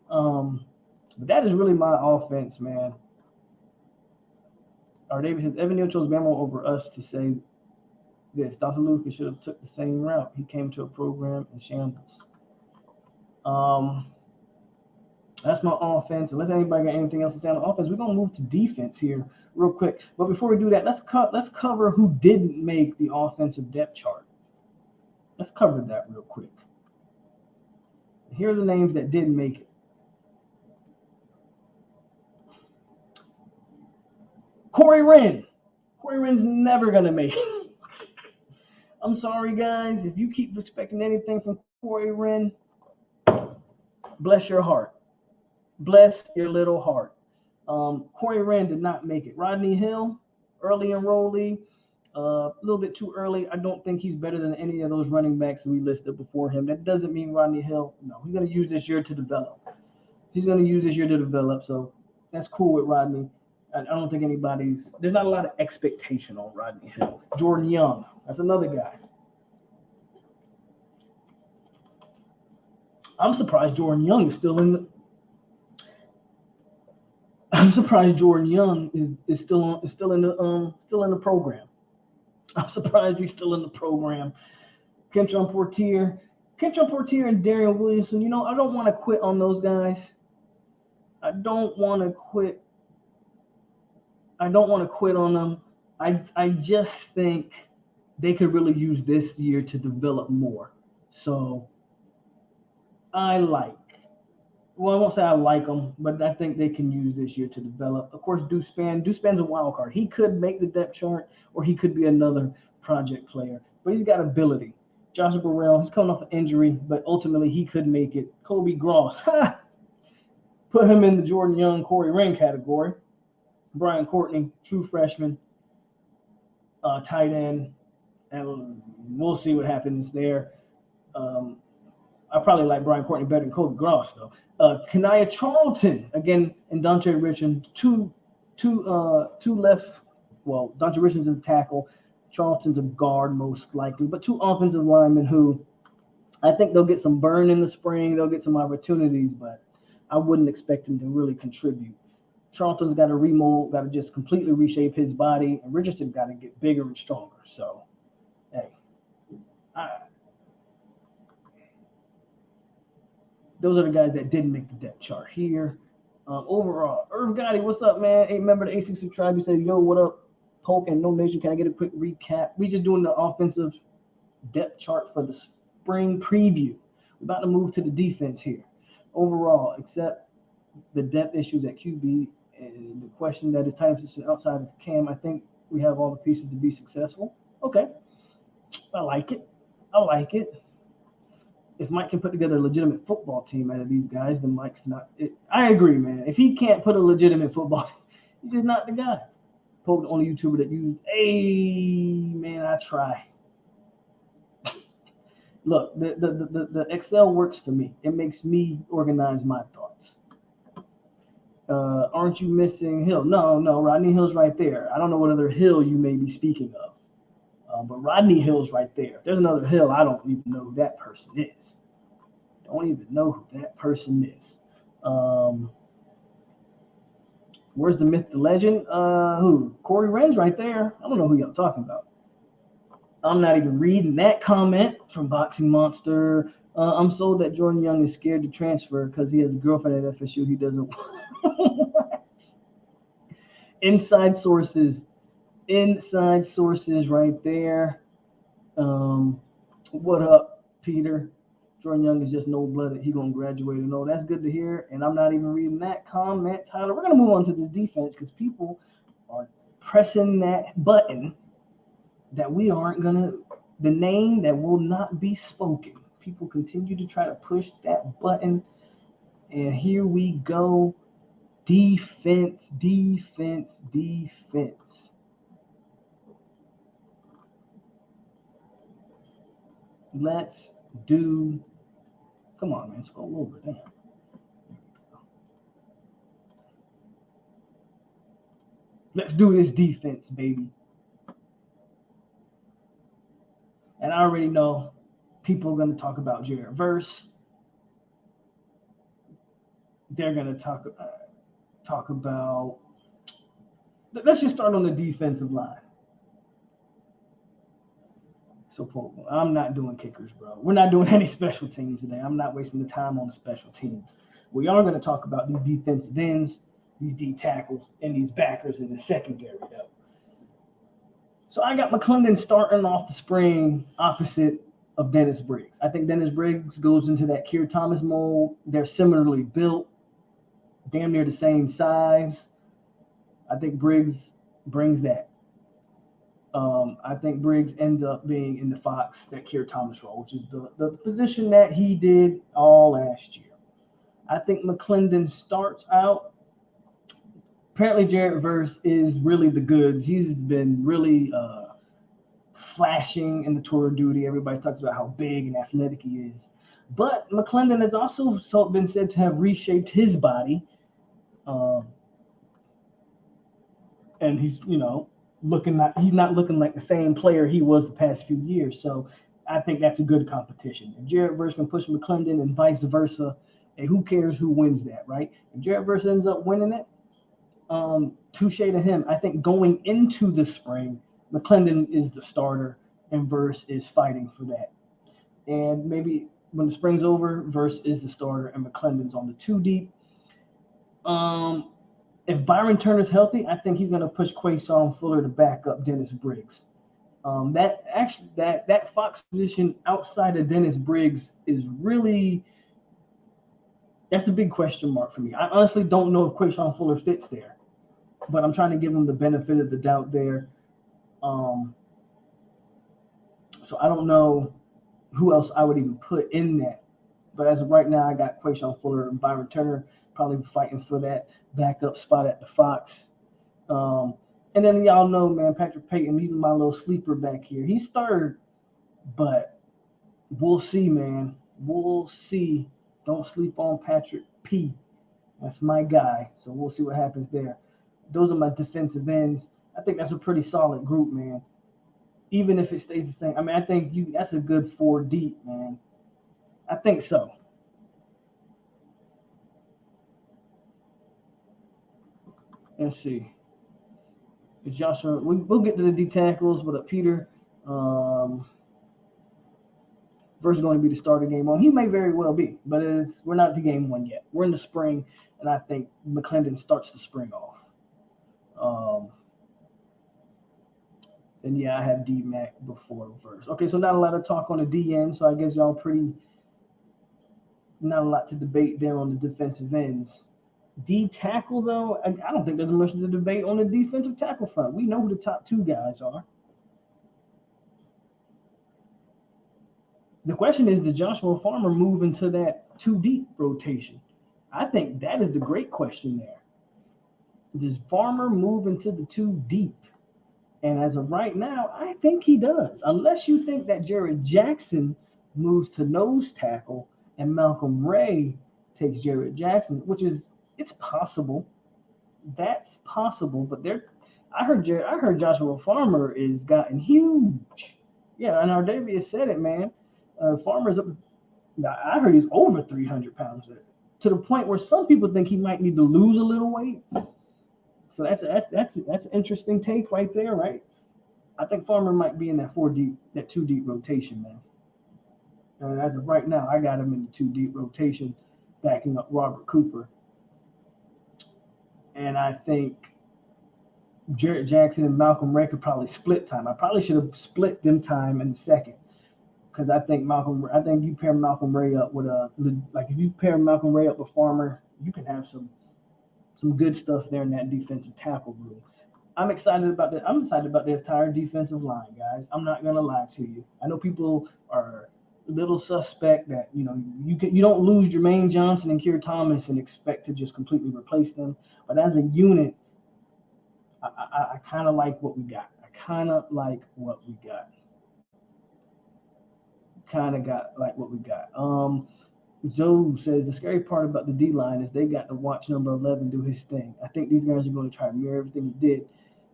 But that is really my offense, man. R. Davis says, Evan Neal chose Bama over us to say this. Donta Lucas should have took the same route. He came to a program in shambles. That's my offense. Unless anybody got anything else to say on the offense, we're going to move to defense here real quick. But before we do that, let's cover who didn't make the offensive depth chart. Let's cover that real quick. Here are the names that didn't make it. Corey Wren. Corey Wren's never going to make it. I'm sorry, guys. If you keep expecting anything from Corey Wren, bless your heart. Bless your little heart. Corey Wren did not make it. Rodney Hill, early enrollee, a little bit too early. I don't think he's better than any of those running backs we listed before him. That doesn't mean Rodney Hill. No, he's going to use this year to develop. So that's cool with Rodney. I don't think there's not a lot of expectation on Rodney Hill. Jordan Young, that's another guy. I'm surprised Jordan Young is still in the program. I'm surprised he's still in the program. Kentrell Portier and Darian Williamson, I don't want to quit on those guys. I don't want to quit on them. I just think they could really use this year to develop more. So I won't say I like them, but I think they can use this year to develop. Of course, Dewspan's a wild card. He could make the depth chart, or he could be another project player, but he's got ability. Joshua Burrell, he's coming off an injury, but ultimately he could make it. Kobe Gross, put him in the Jordan Young, Corey Wren category. Brian Courtney, true freshman, tight end, and we'll see what happens there. I probably like Brian Courtney better than Kobe Gross, though. Kania Charlton, again, and Dante Richardson, two left. Well, Dante Richardson's a tackle. Charlton's a guard, most likely. But two offensive linemen who I think they'll get some burn in the spring. They'll get some opportunities, but I wouldn't expect them to really contribute. Charlton's got to remold, got to just completely reshape his body, and Richardson got to get bigger and stronger. So, hey, those are the guys that didn't make the depth chart here. Overall, Irv Gotti, what's up, man? Hey, remember the A62 Tribe? You said, yo, what up? POLK and No Nation, can I get a quick recap? We just doing the offensive depth chart for the spring preview. We're about to move to the defense here. Overall, except the depth issues at QB and the question that is tight position outside of Cam, I think we have all the pieces to be successful. Okay. I like it. If Mike can put together a legitimate football team out of these guys, then Mike's not it. I agree, man. If he can't put a legitimate football team, he's just not the guy. POLK, the only YouTuber that used, man, I try. Look, the Excel works for me. It makes me organize my thoughts. Aren't you missing Hill? No, Rodney Hill's right there. I don't know what other Hill you may be speaking of, but Rodney Hill's right there. If there's another Hill, I don't even know who that person is. Where's the myth, the legend? Who? Corey Wren's right there. I don't know who y'all talking about. I'm not even reading that comment from Boxing Monster. I'm sold that Jordan Young is scared to transfer because he has a girlfriend at FSU he doesn't want. Inside sources right there. What up, Peter? Jordan Young is just no-blooded. He going to graduate. No, that's good to hear. And I'm not even reading that comment, Tyler. We're going to move on to this defense because people are pressing that button that we aren't going to – the name that will not be spoken. People continue to try to push that button. And here we go. Defense. Let's do – come on, man. Scroll over. Damn. Let's do this defense, baby. And I already know people are going to talk about Jared Verse. They're going to talk about. Let's just start on the defensive line. So I'm not doing kickers, bro. We're not doing any special teams today. I'm not wasting the time on the special teams. We are going to talk about these defensive ends, these D tackles, and these backers in the secondary, though. So I got McClendon starting off the spring opposite of Dennis Briggs. I think Dennis Briggs goes into that Keir Thomas mold. They're similarly built, damn near the same size. I think Briggs brings that. I think Briggs ends up being in the Fox, that Keir Thomas role, which is the position that he did all last year. I think McClendon starts out. Apparently, Jared Verse is really the goods. He's been really flashing in the tour of duty. Everybody talks about how big and athletic he is. But McClendon has also been said to have reshaped his body. and he's he's not looking like the same player he was the past few years. So I think that's a good competition. If Jared Verse can push McClendon and vice versa, and who cares who wins that, right? If Jared Verse ends up winning it, touche to him. I think going into the spring, McClendon is the starter and Verse is fighting for that. And maybe when the spring's over, Verse is the starter and McClendon's on the 2 deep. If Byron Turner's healthy, I think he's going to push Quayshawn Fuller to back up Dennis Briggs. That Fox position outside of Dennis Briggs is really, that's a big question mark for me. I honestly don't know if Quayshawn Fuller fits there, but I'm trying to give him the benefit of the doubt there. So I don't know who else I would even put in that. But as of right now, I got Quayshawn Fuller and Byron Turner probably fighting for that backup spot at the Fox. And then y'all know, man, Patrick Payton, he's my little sleeper back here. He's third, but we'll see, man. We'll see. Don't sleep on Patrick P. That's my guy. So we'll see what happens there. Those are my defensive ends. I think that's a pretty solid group, man. Even if it stays the same. I mean, I think that's a good 4 deep, man. I think so. Let's see. It's Joshua. We'll get to the D tackles. What up, Peter? Verse is going to be the starter game on. He may very well be, but we're not to game 1 yet. We're in the spring, and I think McClendon starts the spring off. And yeah, I have D-Mac before Verse. Okay, so not a lot of talk on the DN, so I guess y'all not a lot to debate there on the defensive ends. D tackle, though, I don't think there's much to debate on the defensive tackle front. We know who the top 2 guys are. The question is, does Joshua Farmer move into that 2 deep rotation? I think that is the great question there. Does Farmer move into the 2 deep? And as of right now, I think he does. Unless you think that Jared Jackson moves to nose tackle and Malcolm Ray takes Jared Jackson, which is, it's possible. That's possible. But I heard Joshua Farmer is gotten huge. Yeah, and Ardavius said it, man. Farmer's up. I heard he's over 300 pounds there, to the point where some people think he might need to lose a little weight. So that's an interesting take right there, right? I think Farmer might be in that 4 deep, that 2 deep rotation, man. And as of right now, I got him in the 2 deep rotation, backing up Robert Cooper. And I think Jared Jackson and Malcolm Ray could probably split time. I probably should have split them time in the second, because I think you pair Malcolm Ray up with if you pair Malcolm Ray up with Farmer, you can have some good stuff there in that defensive tackle group. I'm excited about that. I'm excited about the entire defensive line, guys. I'm not gonna lie to you. I know people are a little suspect that you don't lose Jermaine Johnson and Keir Thomas and expect to just completely replace them. But as a unit, I kind of like what we got. Zoe says the scary part about the D-line is they got to watch number 11 do his thing. I think these guys are going to try to mirror everything he did.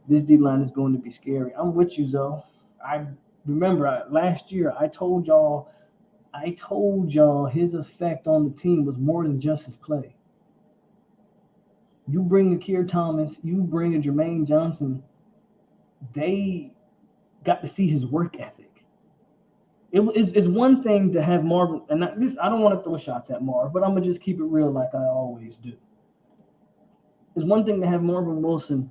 This D-line is going to be scary. I'm with you, Zoe. I remember last year I told y'all his effect on the team was more than just his play. You bring a Keir Thomas, you bring a Jermaine Johnson, they got to see his work ethic. It's one thing to have Marvin, and I don't want to throw shots at Marv, but I'm going to just keep it real like I always do. It's one thing to have Marvin Wilson,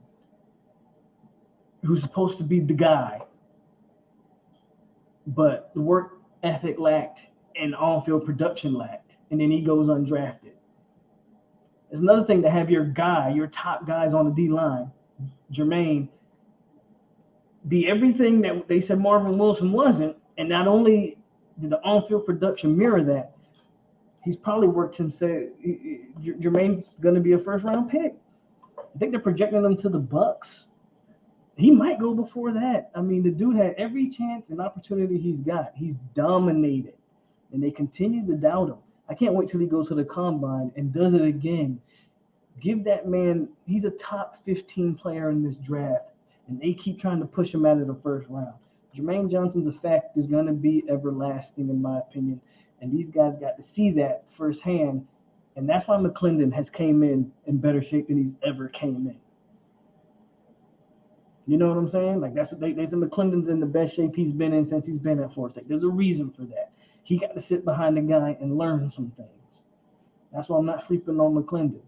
who's supposed to be the guy, but the work ethic lacked and on-field production lacked, and then he goes undrafted. It's another thing to have your top guys on the D-line, Jermaine, be everything that they said Marvin Wilson wasn't. And not only did the on-field production mirror that, he's probably worked himself. Jermaine's going to be a first-round pick. I think they're projecting him to the Bucks. He might go before that. I mean, the dude had every chance and opportunity he's got. He's dominated, and they continue to doubt him. I can't wait till he goes to the combine and does it again. Give that man, he's a top 15 player in this draft, and they keep trying to push him out of the first round. Jermaine Johnson's effect is going to be everlasting, in my opinion, and these guys got to see that firsthand, and that's why McClendon has came in better shape than he's ever came in. You know what I'm saying? Like, that's what they said. McClendon's in the best shape he's been in since he's been at Florida State. There's a reason for that. He got to sit behind the guy and learn some things. That's why I'm not sleeping on McClendon.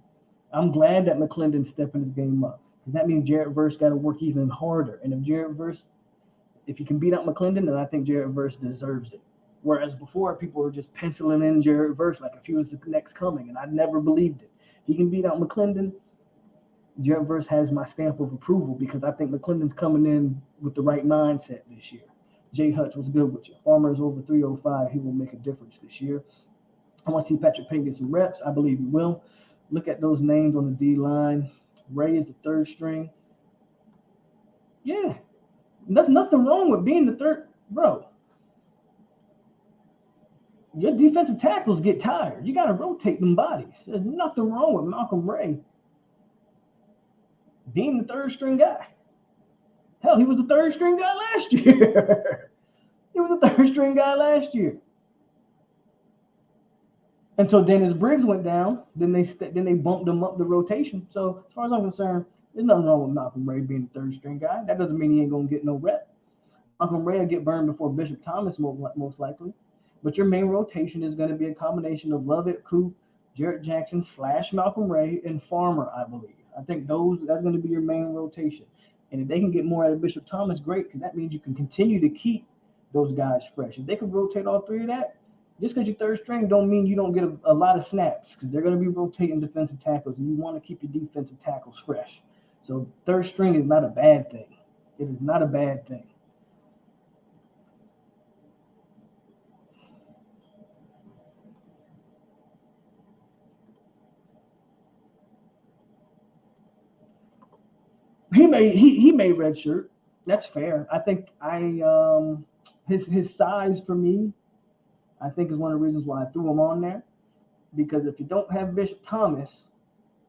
I'm glad that McClendon's stepping his game up, because that means Jarrett Verse got to work even harder. And if you can beat out McClendon, then I think Jarrett Verse deserves it. Whereas before, people were just penciling in Jarrett Verse like if he was the next coming, and I never believed it. If he can beat out McClendon, Jarrett Verse has my stamp of approval, because I think McClendon's coming in with the right mindset this year. Jay Hutch was good with you. Farmer's over 305. He will make a difference this year. I want to see Patrick Payne get some reps. I believe he will. Look at those names on the D-line. Ray is the third string. Yeah. There's nothing wrong with being the third. Bro, your defensive tackles get tired. You got to rotate them bodies. There's nothing wrong with Malcolm Ray being the third string guy. Hell, he was the third string guy last year. He was the third string guy last year. Until Dennis Briggs went down, then they bumped him up the rotation. So as far as I'm concerned, there's nothing wrong with Malcolm Ray being the third string guy. That doesn't mean he ain't gonna get no rep. Malcolm Ray will get burned before Bishop Thomas most likely. But your main rotation is going to be a combination of Lovett, Coop, Jarrett Jackson / Malcolm Ray, and Farmer, I believe. I think that's going to be your main rotation. And if they can get more out of Bishop Thomas, great, because that means you can continue to keep those guys fresh. If they can rotate all three of that, just because you're third string don't mean you don't get a lot of snaps, because they're going to be rotating defensive tackles, and you want to keep your defensive tackles fresh. So third string is not a bad thing. It is not a bad thing. He made redshirt. That's fair. I think his size for me, I think, is one of the reasons why I threw him on there. Because if you don't have Bishop Thomas,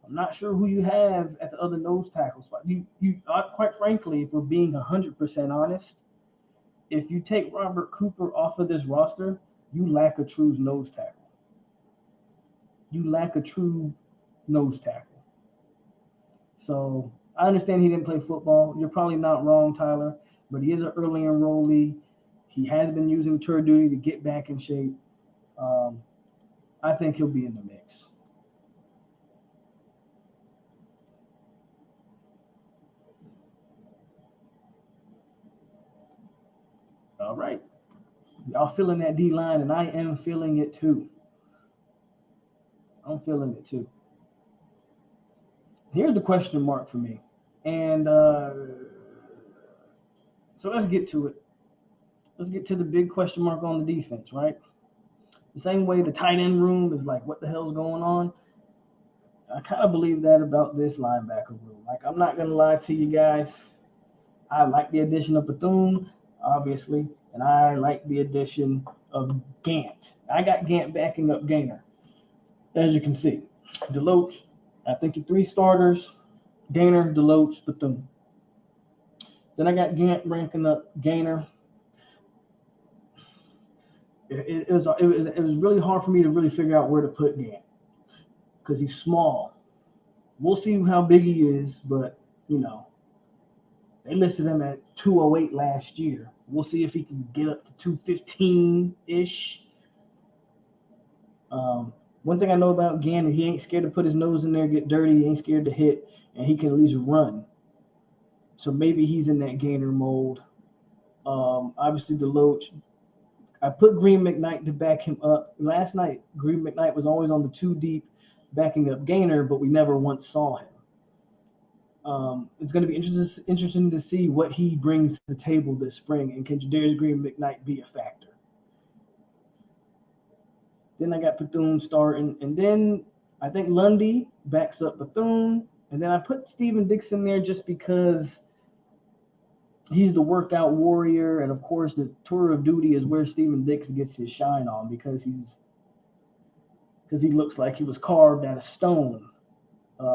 I'm not sure who you have at the other nose tackle spot. You quite frankly, if we're being 100% honest, if you take Robert Cooper off of this roster, you lack a true nose tackle. You lack a true nose tackle. So I understand he didn't play football. You're probably not wrong, Tyler, but he is an early enrollee. He has been using tour duty to get back in shape. I think he'll be in the mix. All right. Y'all feeling that D-line, and I am feeling it too. I'm feeling it too. Here's the question mark for me. And so let's get to it. Let's get to the big question mark on the defense, right? The same way the tight end room is like, what the hell's going on? I kind of believe that about this linebacker room. Like, I'm not going to lie to you guys. I like the addition of Bethune, obviously, and I like the addition of Gant. I got Gant backing up Gainer, as you can see. Deloach, I think your three starters, Gainer, Deloach, Bethune. Then I got Gant ranking up Gainer. It was really hard for me to really figure out where to put Gant, because he's small. We'll see how big he is, but, you know, they listed him at 208 last year. We'll see if he can get up to 215-ish. One thing I know about Gant is he ain't scared to put his nose in there, get dirty. He ain't scared to hit, and he can at least run. So maybe he's in that Gainer mold. Obviously, Deloach. I put Green McKnight to back him up. Last night, Green McKnight was always on the two deep backing up Gainer, but we never once saw him. It's going to be interesting to see what he brings to the table this spring, and can Jadarius Green McKnight be a factor? Then I got Bethune starting, and then I think Lundy backs up Bethune, and then I put Steven Dixon there just because he's the workout warrior, and of course the tour of duty is where Steven Dix gets his shine on, because he looks like he was carved out of stone.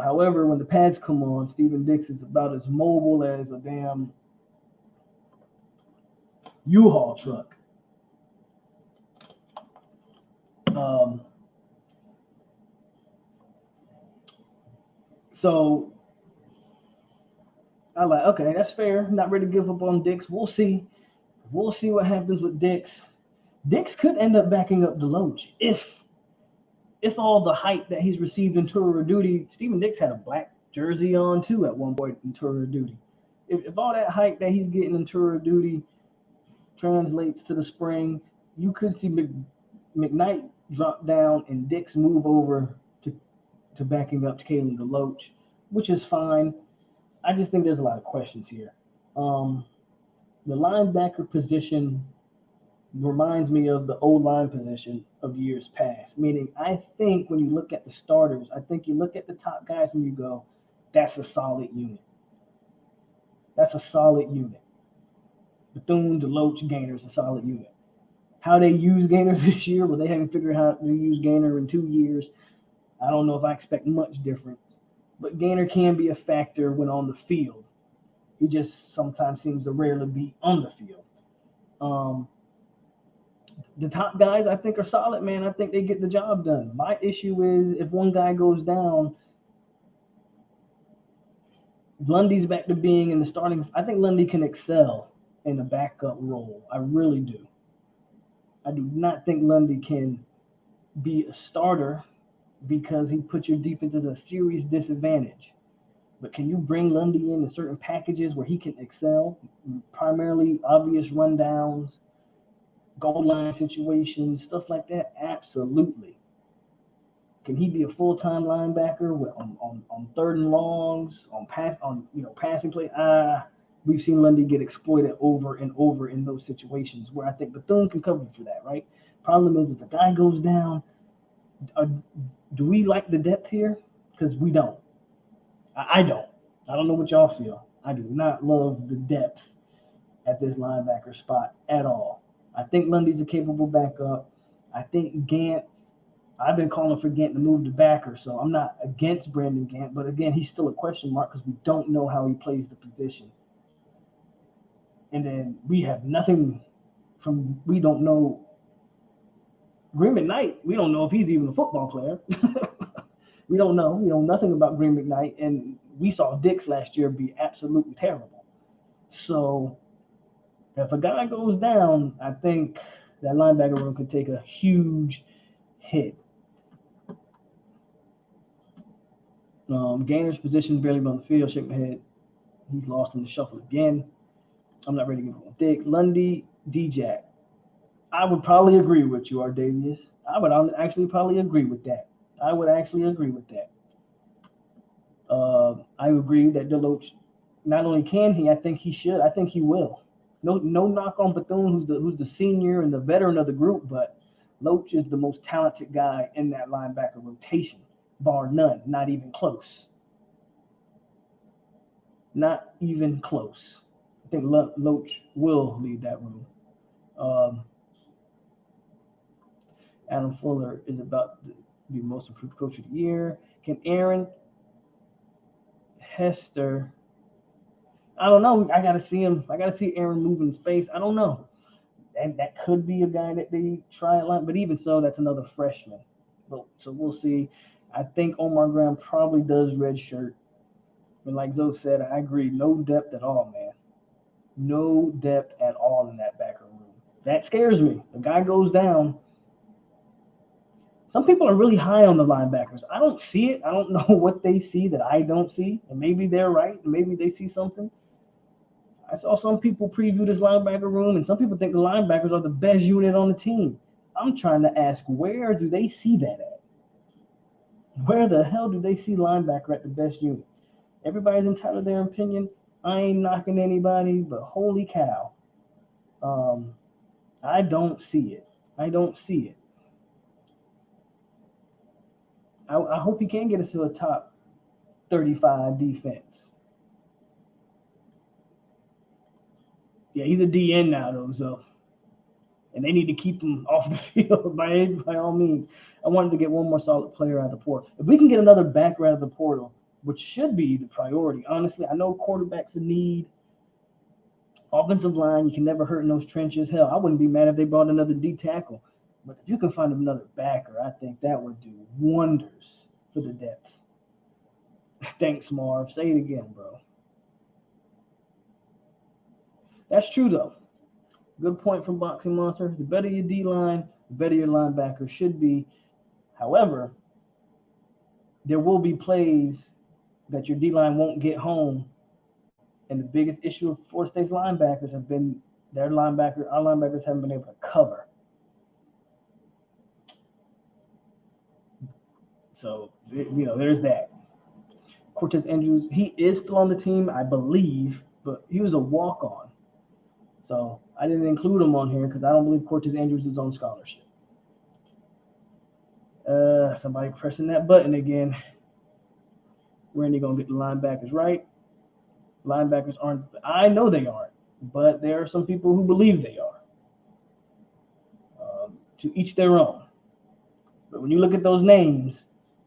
However, when the pads come on, Steven Dix is about as mobile as a damn U-Haul truck. So I like, okay, that's fair. Not ready to give up on Dix. We'll see. We'll see what happens with Dix. Dix could end up backing up Deloach if all the hype that he's received in tour of duty. Steven Dix had a black jersey on too at one point in tour of duty. If all that hype that he's getting in tour of duty translates to the spring, you could see McKnight drop down and Dix move over to backing up to Kalen Deloach, which is fine. I just think there's a lot of questions here. The linebacker position reminds me of the O-line position of years past, meaning I think when you look at the starters, I think you look at the top guys and you go, that's a solid unit. That's a solid unit. Bethune, Deloach, Gainer is a solid unit. How they use Gainer this year, well, they haven't figured out how to use Gainer in 2 years. I don't know if I expect much difference, but Gainer can be a factor when on the field. He just sometimes seems to rarely be on the field. The top guys I think are solid, man. I think they get the job done. My issue is if one guy goes down, Lundy's back to being in the starting. I think Lundy can excel in the backup role. I really do. I do not think Lundy can be a starter because he puts your defense at a serious disadvantage. But can you bring Lundy in certain packages where he can excel? Primarily obvious rundowns, goal line situations, stuff like that? Absolutely. Can he be a full-time linebacker on third and longs, passing play? We've seen Lundy get exploited over and over in those situations where I think Bethune can cover for that, right? Problem is if a guy goes down, do we like the depth here? Because we don't. I don't. I don't know what y'all feel. I do not love the depth at this linebacker spot at all. I think Lundy's a capable backup. I think Gant, I've been calling for Gant to move to backer, so I'm not against Brandon Gant, but again, he's still a question mark because we don't know how he plays the position. And then we have nothing we don't know. Green McKnight, we don't know if he's even a football player. We don't know. We know nothing about Green McKnight, and we saw Dix last year be absolutely terrible. So if a guy goes down, I think that linebacker room could take a huge hit. Gainer's position barely on the field. Shake my head. He's lost in the shuffle again. I'm not ready to give him a Dick. Lundy, D-Jack. I would probably agree with you, Ardavius. I would actually probably agree with that. I would actually agree with that. I agree that Deloach, not only can he, I think he should. I think he will. No knock on Bethune, who's the senior and the veteran of the group, but Loach is the most talented guy in that linebacker rotation, bar none. Not even close. Not even close. I think Loach will lead that room. Adam Fuller is about to be most improved coach of the year. Can Aaron Hester? I don't know. I gotta see him. I gotta see Aaron move in space. I don't know. And that could be a guy that they try a lot, but even so, that's another freshman. So we'll see. I think Omar Graham probably does redshirt. And like Zoe said, I agree. No depth at all, man. No depth at all in that backer room. That scares me. The guy goes down. Some people are really high on the linebackers. I don't see it. I don't know what they see that I don't see. And maybe they're right. And maybe they see something. I saw some people preview this linebacker room, and some people think the linebackers are the best unit on the team. I'm trying to ask, where do they see that at? Where the hell do they see linebacker at the best unit? Everybody's entitled to their opinion. I ain't knocking anybody, but holy cow. I don't see it. I don't see it. I hope he can get us to a top 35 defense. Yeah, he's a DN now, though, so. And they need to keep him off the field by all means. I wanted to get one more solid player out of the portal. If we can get another backer out of the portal, which should be the priority. Honestly, I know quarterback's a need. Offensive line, you can never hurt in those trenches. Hell, I wouldn't be mad if they brought another D tackle. But if you can find another backer, I think that would do wonders for the depth. Thanks, Marv. Say it again, bro. That's true, though. Good point from Boxing Monster. The better your D-line, the better your linebacker should be. However, there will be plays that your D-line won't get home. And the biggest issue of Florida State's linebackers have been our linebackers haven't been able to cover. So, there's that. Cortez Andrews, he is still on the team, I believe, but he was a walk-on. So I didn't include him on here because I don't believe Cortez Andrews is on scholarship. Somebody pressing that button again. When are they going to get the linebackers right? Linebackers aren't. I know they aren't, but there are some people who believe they are. To each their own. But when you look at those names,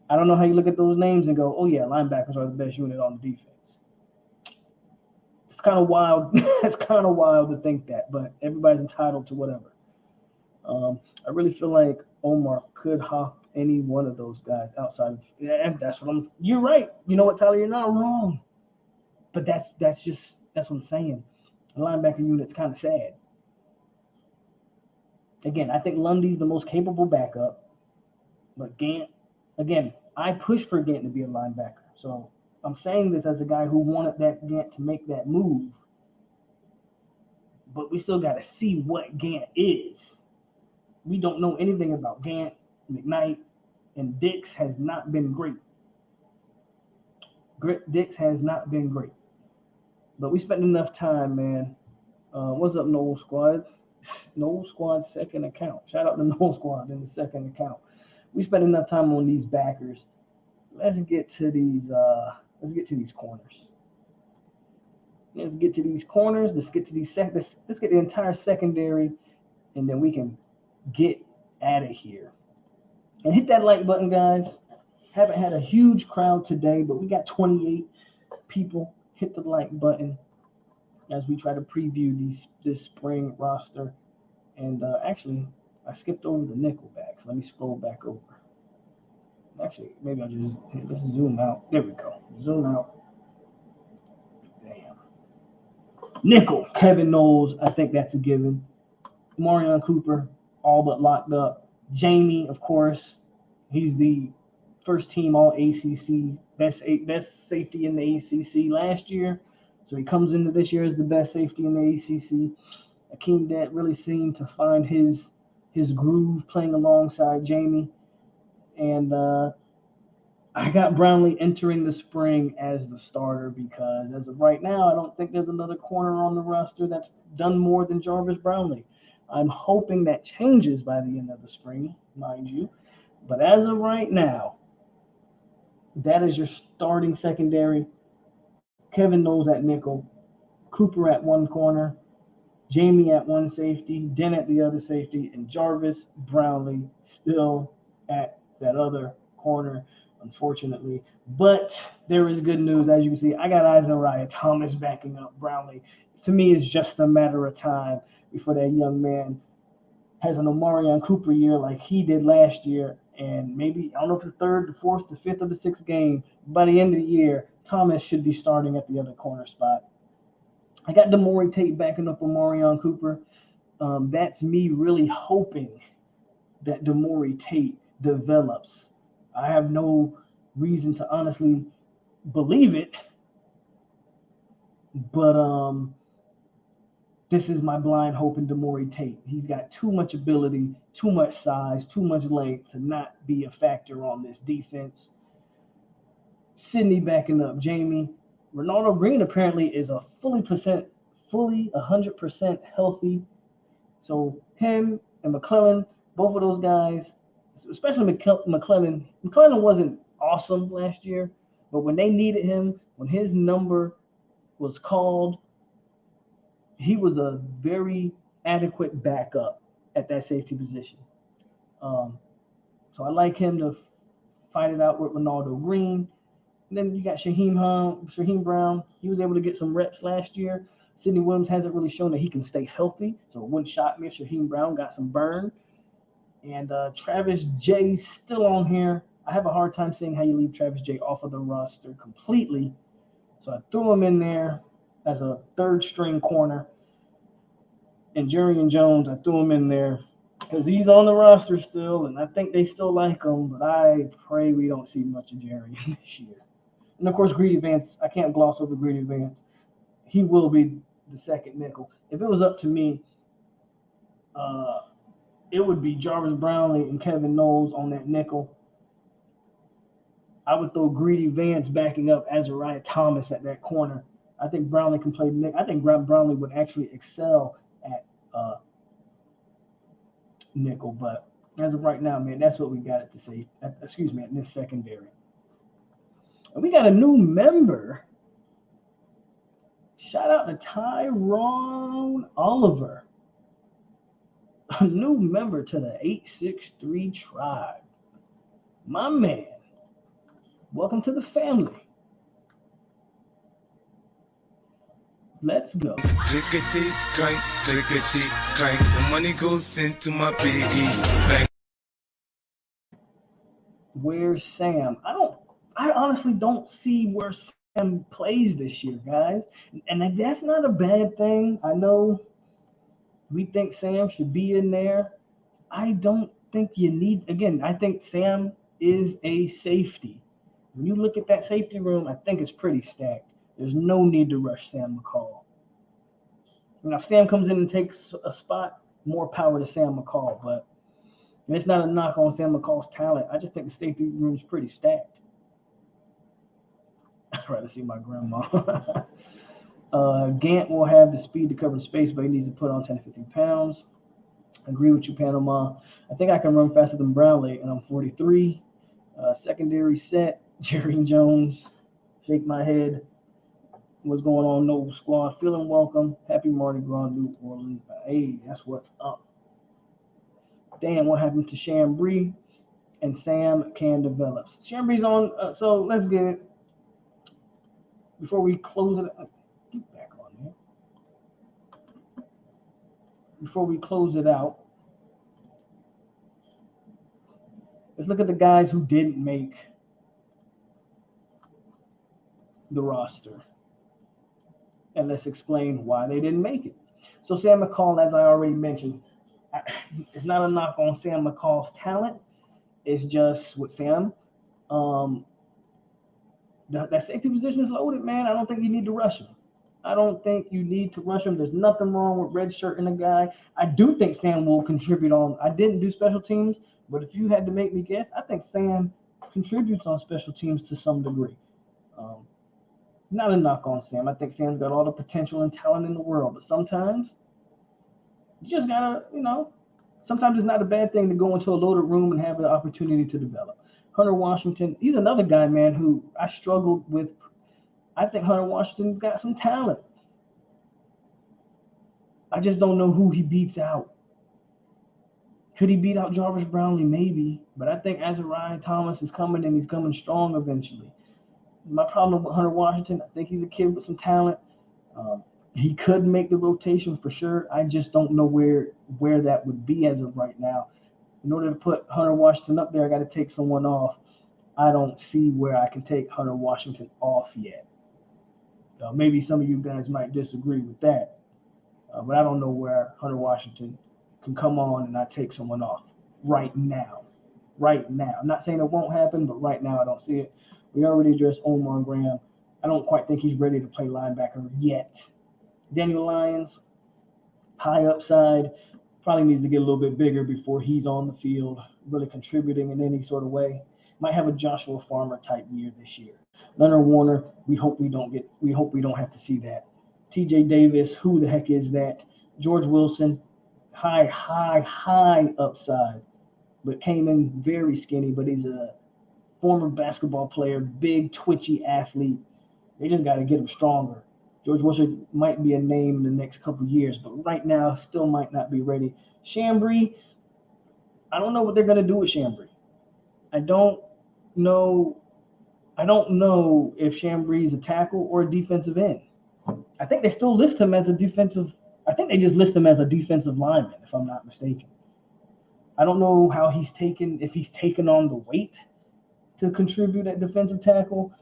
I don't know how you look at those names and go, oh, yeah, linebackers are the best unit on the defense. It's kind of wild. It's kind of wild to think that, but everybody's entitled to whatever. I really feel like Omar could hop any one of those guys outside. And you're right. You know what, Tyler? You're not wrong. But that's what I'm saying. The linebacker unit's kind of sad. Again, I think Lundy's the most capable backup. But Gant, again, I pushed for Gant to be a linebacker. So I'm saying this as a guy who wanted that Gant to make that move. But we still got to see what Gant is. We don't know anything about Gant, McKnight, and Dix has not been great. Dix has not been great. But we spent enough time, man. What's up, Noel Squad? Noel Squad second account. Shout out to Noel Squad in the second account. We spent enough time on these backers. Let's get to these corners. Let's get to these corners. Let's get the entire secondary, and then we can get out of here. And hit that like button, guys. Haven't had a huge crowd today, but we got 28 people. Hit the like button as we try to preview this spring roster. And actually, I skipped over the nickelbacks. Let me scroll back over. Actually, maybe let's zoom out. There we go. Zoom out. Damn. Nickel, Kevin Knowles. I think that's a given. Marion Cooper, all but locked up. Jamie, of course. He's the first team all ACC, best safety in the ACC last year. So he comes into this year as the best safety in the ACC. Akeem Dent really seemed to find his groove playing alongside Jamie. And I got Brownlee entering the spring as the starter because as of right now, I don't think there's another corner on the roster that's done more than Jarvis Brownlee. I'm hoping that changes by the end of the spring, mind you. But as of right now, that is your starting secondary. Kevin Knowles at nickel, Cooper at one corner, Jamie at one safety, Den at the other safety, and Jarvis Brownlee still at that other corner, unfortunately. But there is good news. As you can see, I got Isaiah Thomas backing up Brownlee. To me, it's just a matter of time before that young man has an Omarion Cooper year like he did last year. And maybe, I don't know if it's the third, the fourth, the fifth, or the sixth game. By the end of the year, Thomas should be starting at the other corner spot. I got Demore Tate backing up Omarion Cooper. That's me really hoping that Demore Tate develops. I have no reason to honestly believe it, but this is my blind hope in Demore Tate. He's got too much ability, too much size, too much length to not be a factor on this defense. Sydney backing up Jamie. Ronaldo Green apparently is a fully 100% healthy. So him and McClellan, both of those guys, especially McClellan. McClellan wasn't awesome last year, but when they needed him, when his number was called, he was a very adequate backup at that safety position. So I like him to fight it out with Ronaldo Green. And then you got Shaheem Brown. He was able to get some reps last year. Sidney Williams hasn't really shown that he can stay healthy, so it wouldn't shock me if Shaheem Brown got some burn. And Travis Jay's still on here. I have a hard time seeing how you leave Travis Jay off of the roster completely. So I threw him in there as a third string corner. And Jerry Jones, I threw him in there because he's on the roster still, and I think they still like him, but I pray we don't see much of Jerry this year. And of course, Greedy Vance, I can't gloss over Greedy Vance. He will be the second nickel. If it was up to me, it would be Jarvis Brownlee and Kevin Knowles on that nickel. I would throw Greedy Vance backing up Azariah Thomas at that corner. I think Brownlee can play nickel. I think Brownlee would actually excel at nickel, but as of right now, man, that's what we got to say. At this secondary. And we got a new member. Shout out to Tyrone Oliver, a new member to the 863 tribe. My man, welcome to the family. Let's go. Clickety clank, clickety clank. The money goes into my piggy bank. Where's Sam? I honestly don't see where Sam plays this year, guys. And that's not a bad thing. I know we think Sam should be in there. I don't think I think Sam is a safety. When you look at that safety room, I think it's pretty stacked. There's no need to rush Sam McCall. And if Sam comes in and takes a spot, more power to Sam McCall. But it's not a knock on Sam McCall's talent. I just think the safety room is pretty stacked. I'd rather see my grandma. Gant will have the speed to cover space, but he needs to put on 10 to 15 pounds. Agree with you, Panama. I think I can run faster than Brownlee, and I'm 43. Secondary set, Jerry Jones. Shake my head. What's going on, Noble Squad? Feeling welcome. Happy Mardi Gras, New Orleans. Hey, that's what's up. Damn, what happened to Chambry? And Sam can develop. Chambry's on, so let's get it. Before we close it, get back on there. Before we close it out, let's look at the guys who didn't make the roster. And let's explain why they didn't make it. So Sam McCall, as I already mentioned, it's not a knock on Sam McCall's talent. It's just with Sam, that safety position is loaded, man. I don't think you need to rush him. There's nothing wrong with redshirting a guy. I do think Sam will contribute on. I didn't do special teams, but if you had to make me guess, I think Sam contributes on special teams to some degree. Not a knock on Sam. I think Sam's got all the potential and talent in the world, but sometimes you just gotta, sometimes it's not a bad thing to go into a loaded room and have the opportunity to develop. Hunter Washington, he's another guy, man, who I struggled with. I think Hunter Washington got some talent. I just don't know who he beats out. Could he beat out Jarvis Brownlee? Maybe. But I think Azariah Thomas is coming, and he's coming strong eventually. My problem with Hunter Washington, I think he's a kid with some talent. He could make the rotation for sure. I just don't know where that would be as of right now. In order to put Hunter Washington up there, I got to take someone off. I don't see where I can take Hunter Washington off yet. Maybe some of you guys might disagree with that. But I don't know where Hunter Washington can come on and I take someone off right now. Right now. I'm not saying it won't happen, but right now I don't see it. We already addressed Omar Graham. I don't quite think he's ready to play linebacker yet. Daniel Lyons, high upside, probably needs to get a little bit bigger before he's on the field, really contributing in any sort of way. Might have a Joshua Farmer type year this year. Leonard Warner, we hope we don't have to see that. TJ Davis, who the heck is that? George Wilson, high upside, but came in very skinny, but he's a former basketball player, big, twitchy athlete. They just got to get him stronger. George Wilson might be a name in the next couple of years, but right now still might not be ready. Chambry, I don't know what they're going to do with Chambry. I don't know I don't know if Chambry is a tackle or a defensive end. I think they still list him as a defensive. I think they just list him as a defensive lineman, if I'm not mistaken. I don't know how if he's taken on the weight to contribute at defensive tackle.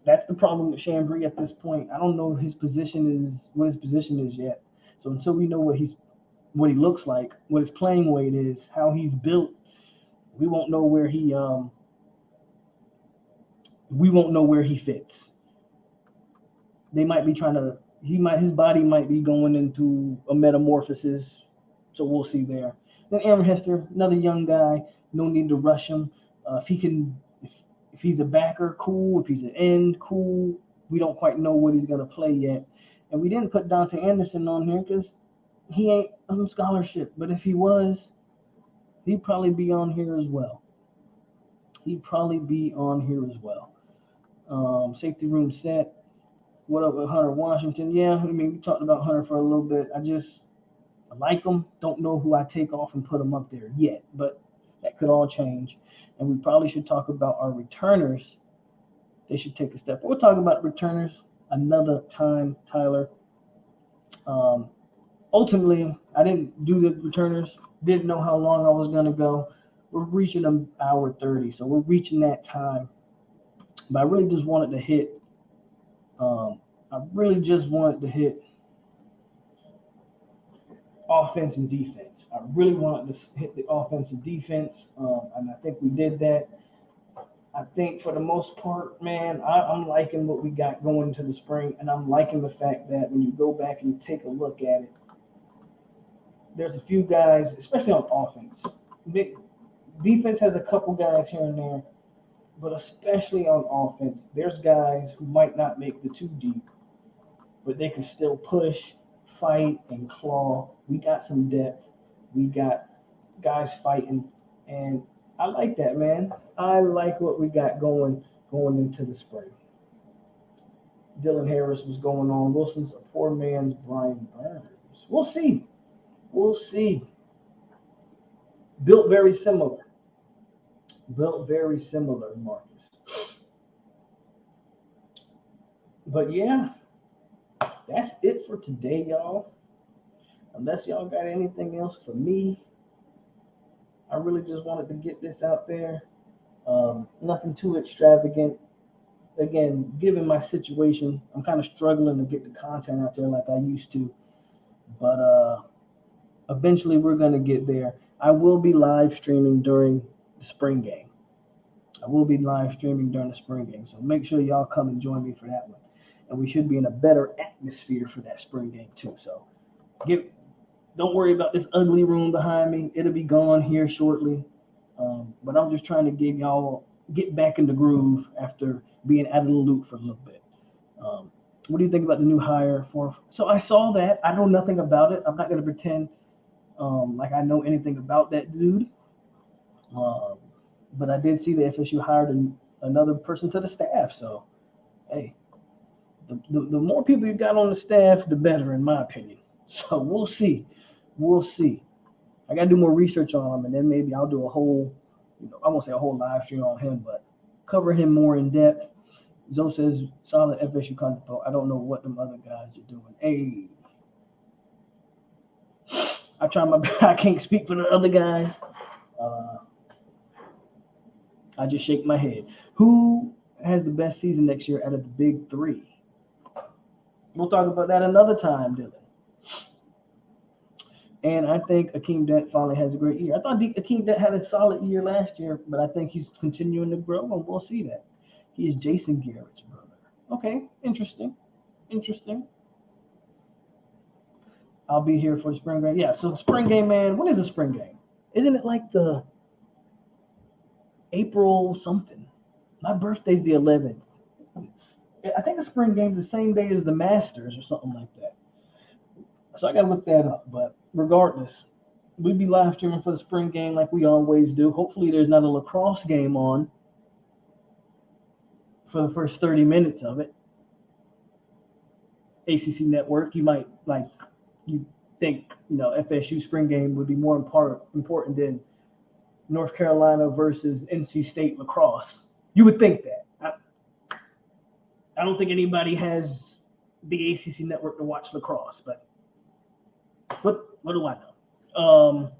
That's the problem with Chambry at this point. I don't know what his position is yet. So until we know what he looks like, what his playing weight is, how he's built, we won't know where he fits. They might be his body might be going into a metamorphosis, so we'll see there. Then Aaron Hester, another young guy, no need to rush him. If he's a backer, cool. If he's an end, cool. We don't quite know what he's gonna play yet, and we didn't put Dante Anderson on here because he ain't on scholarship. But if he was, he'd probably be on here as well. Safety room set. What up with Conor Washington? Yeah, I mean, we talked about Hunter for a little bit. I like him. Don't know who I take off and put him up there yet, but that could all change. And we probably should talk about our returners. They should take a step. We'll talk about returners another time, Tyler. Ultimately, I didn't do the returners. Didn't know how long I was going to go. We're reaching an hour 30, so we're reaching that time. But I really just wanted to hit offense and defense. I really wanted to hit the offense and defense, and I think we did that. I think for the most part, man, I'm liking what we got going into the spring, and I'm liking the fact that when you go back and take a look at it, there's a few guys, especially on offense. Defense has a couple guys here and there, but especially on offense, there's guys who might not make the too deep, but they can still push, fight, and claw. We got some depth. We got guys fighting, and I like that, man. I like what we got going into the spring. Dylan Harris was going on. Wilson's a poor man's Brian Burns. We'll see. Built very similar, Marcus. But yeah, that's it for today, y'all. Unless y'all got anything else for me, I really just wanted to get this out there. Nothing too extravagant. Again, given my situation, I'm kind of struggling to get the content out there like I used to. But eventually we're going to get there. I will be live streaming during the spring game. So make sure y'all come and join me for that one. And we should be in a better atmosphere for that spring game too. So don't worry about this ugly room behind me. It'll be gone here shortly. But I'm just trying to get back in the groove after being out of the loop for a little bit. What do you think about the new hire So I saw that. I know nothing about it. I'm not going to pretend like I know anything about that dude. But I did see that FSU hired another person to the staff. So, hey, the more people you got on the staff, the better, in my opinion. So we'll see. I got to do more research on him, and then maybe I'll do a whole, I won't say a whole live stream on him, but cover him more in depth. Zoe says, solid FSU content. I don't know what them other guys are doing. Hey, I try my best. I can't speak for the other guys. I just shake my head. Who has the best season next year out of the big three? We'll talk about that another time, Dylan. And I think Akeem Dent finally has a great year. I thought Akeem Dent had a solid year last year, but I think he's continuing to grow, and we'll see that. He is Jason Garrett's brother. Okay, interesting. I'll be here for the spring game. Yeah, so the spring game, man. When is the spring game? Isn't it like the April something? My birthday's the 11th. I think the spring game's the same day as the Masters or something like that. So I got to look that up. But regardless, we'll be live streaming for the spring game like we always do. Hopefully there's not a lacrosse game on for the first 30 minutes of it. ACC Network, you might you think, FSU spring game would be more important than North Carolina versus NC State lacrosse. You would think that. I don't think anybody has the ACC network to watch lacrosse, but what do I know?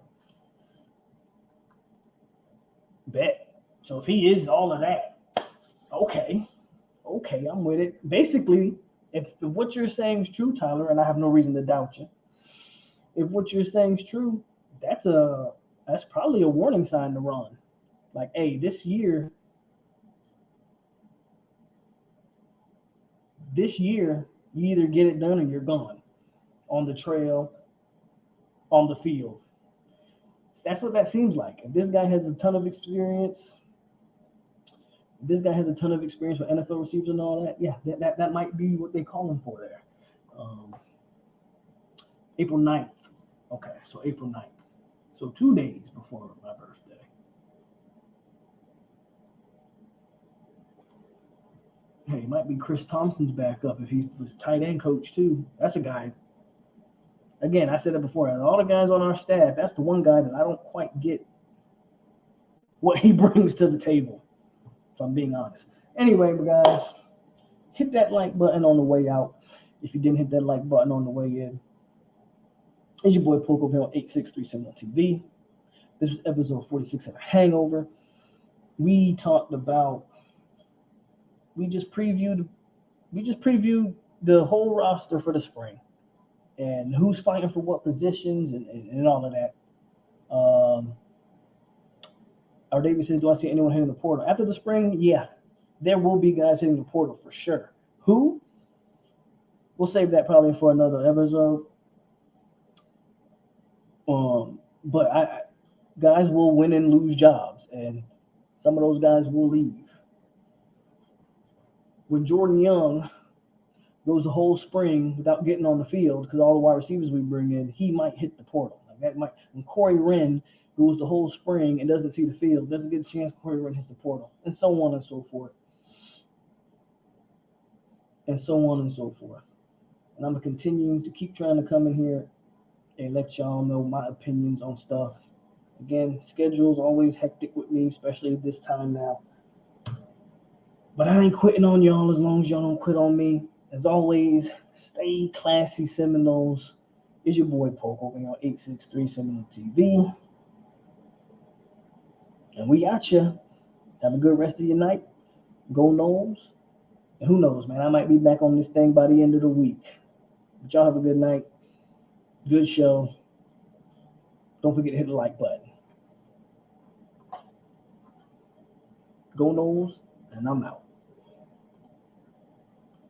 Bet. So if he is all of that, okay, I'm with it. Basically, if what you're saying is true, Tyler, and I have no reason to doubt you, if what you're saying is true, that's probably a warning sign to run. Like, hey, this year, you either get it done or you're gone on the trail, on the field. That's what that seems like. If this guy has a ton of experience, with NFL receivers and all that, yeah, that might be what they call him for there. April 9th. Okay, so April 9th. So 2 days before my birthday. Hey, it might be Chris Thompson's backup if he was tight end coach too. That's a guy. Again, I said it before. Out of all the guys on our staff, that's the one guy that I don't quite get what he brings to the table, if I'm being honest. Anyway, guys, hit that like button on the way out. If you didn't hit that like button on the way in, it's your boy POLK over on 863 on TV. This was episode 46 of Hangover. We just previewed the whole roster for the spring and who's fighting for what positions and all of that. Our David says, do I see anyone hitting the portal? After the spring, yeah, there will be guys hitting the portal for sure. Who? We'll save that probably for another episode. But guys will win and lose jobs, and some of those guys will leave. When Jordan Young goes the whole spring without getting on the field because all the wide receivers we bring in, he might hit the portal. Like that might. When Corey Wren goes the whole spring and doesn't see the field, doesn't get a chance, Corey Wren hits the portal, and so on and so forth. And I'm gonna continue to keep trying to come in here and let y'all know my opinions on stuff. Again, schedule's always hectic with me, especially at this time now. But I ain't quitting on y'all as long as y'all don't quit on me. As always, stay classy, Seminoles. It's your boy POLK over here on 863 Seminole TV. And we got you. Have a good rest of your night. Go Noles. And who knows, man, I might be back on this thing by the end of the week. But y'all have a good night. Good show. Don't forget to hit the like button. Go Noles, and I'm out.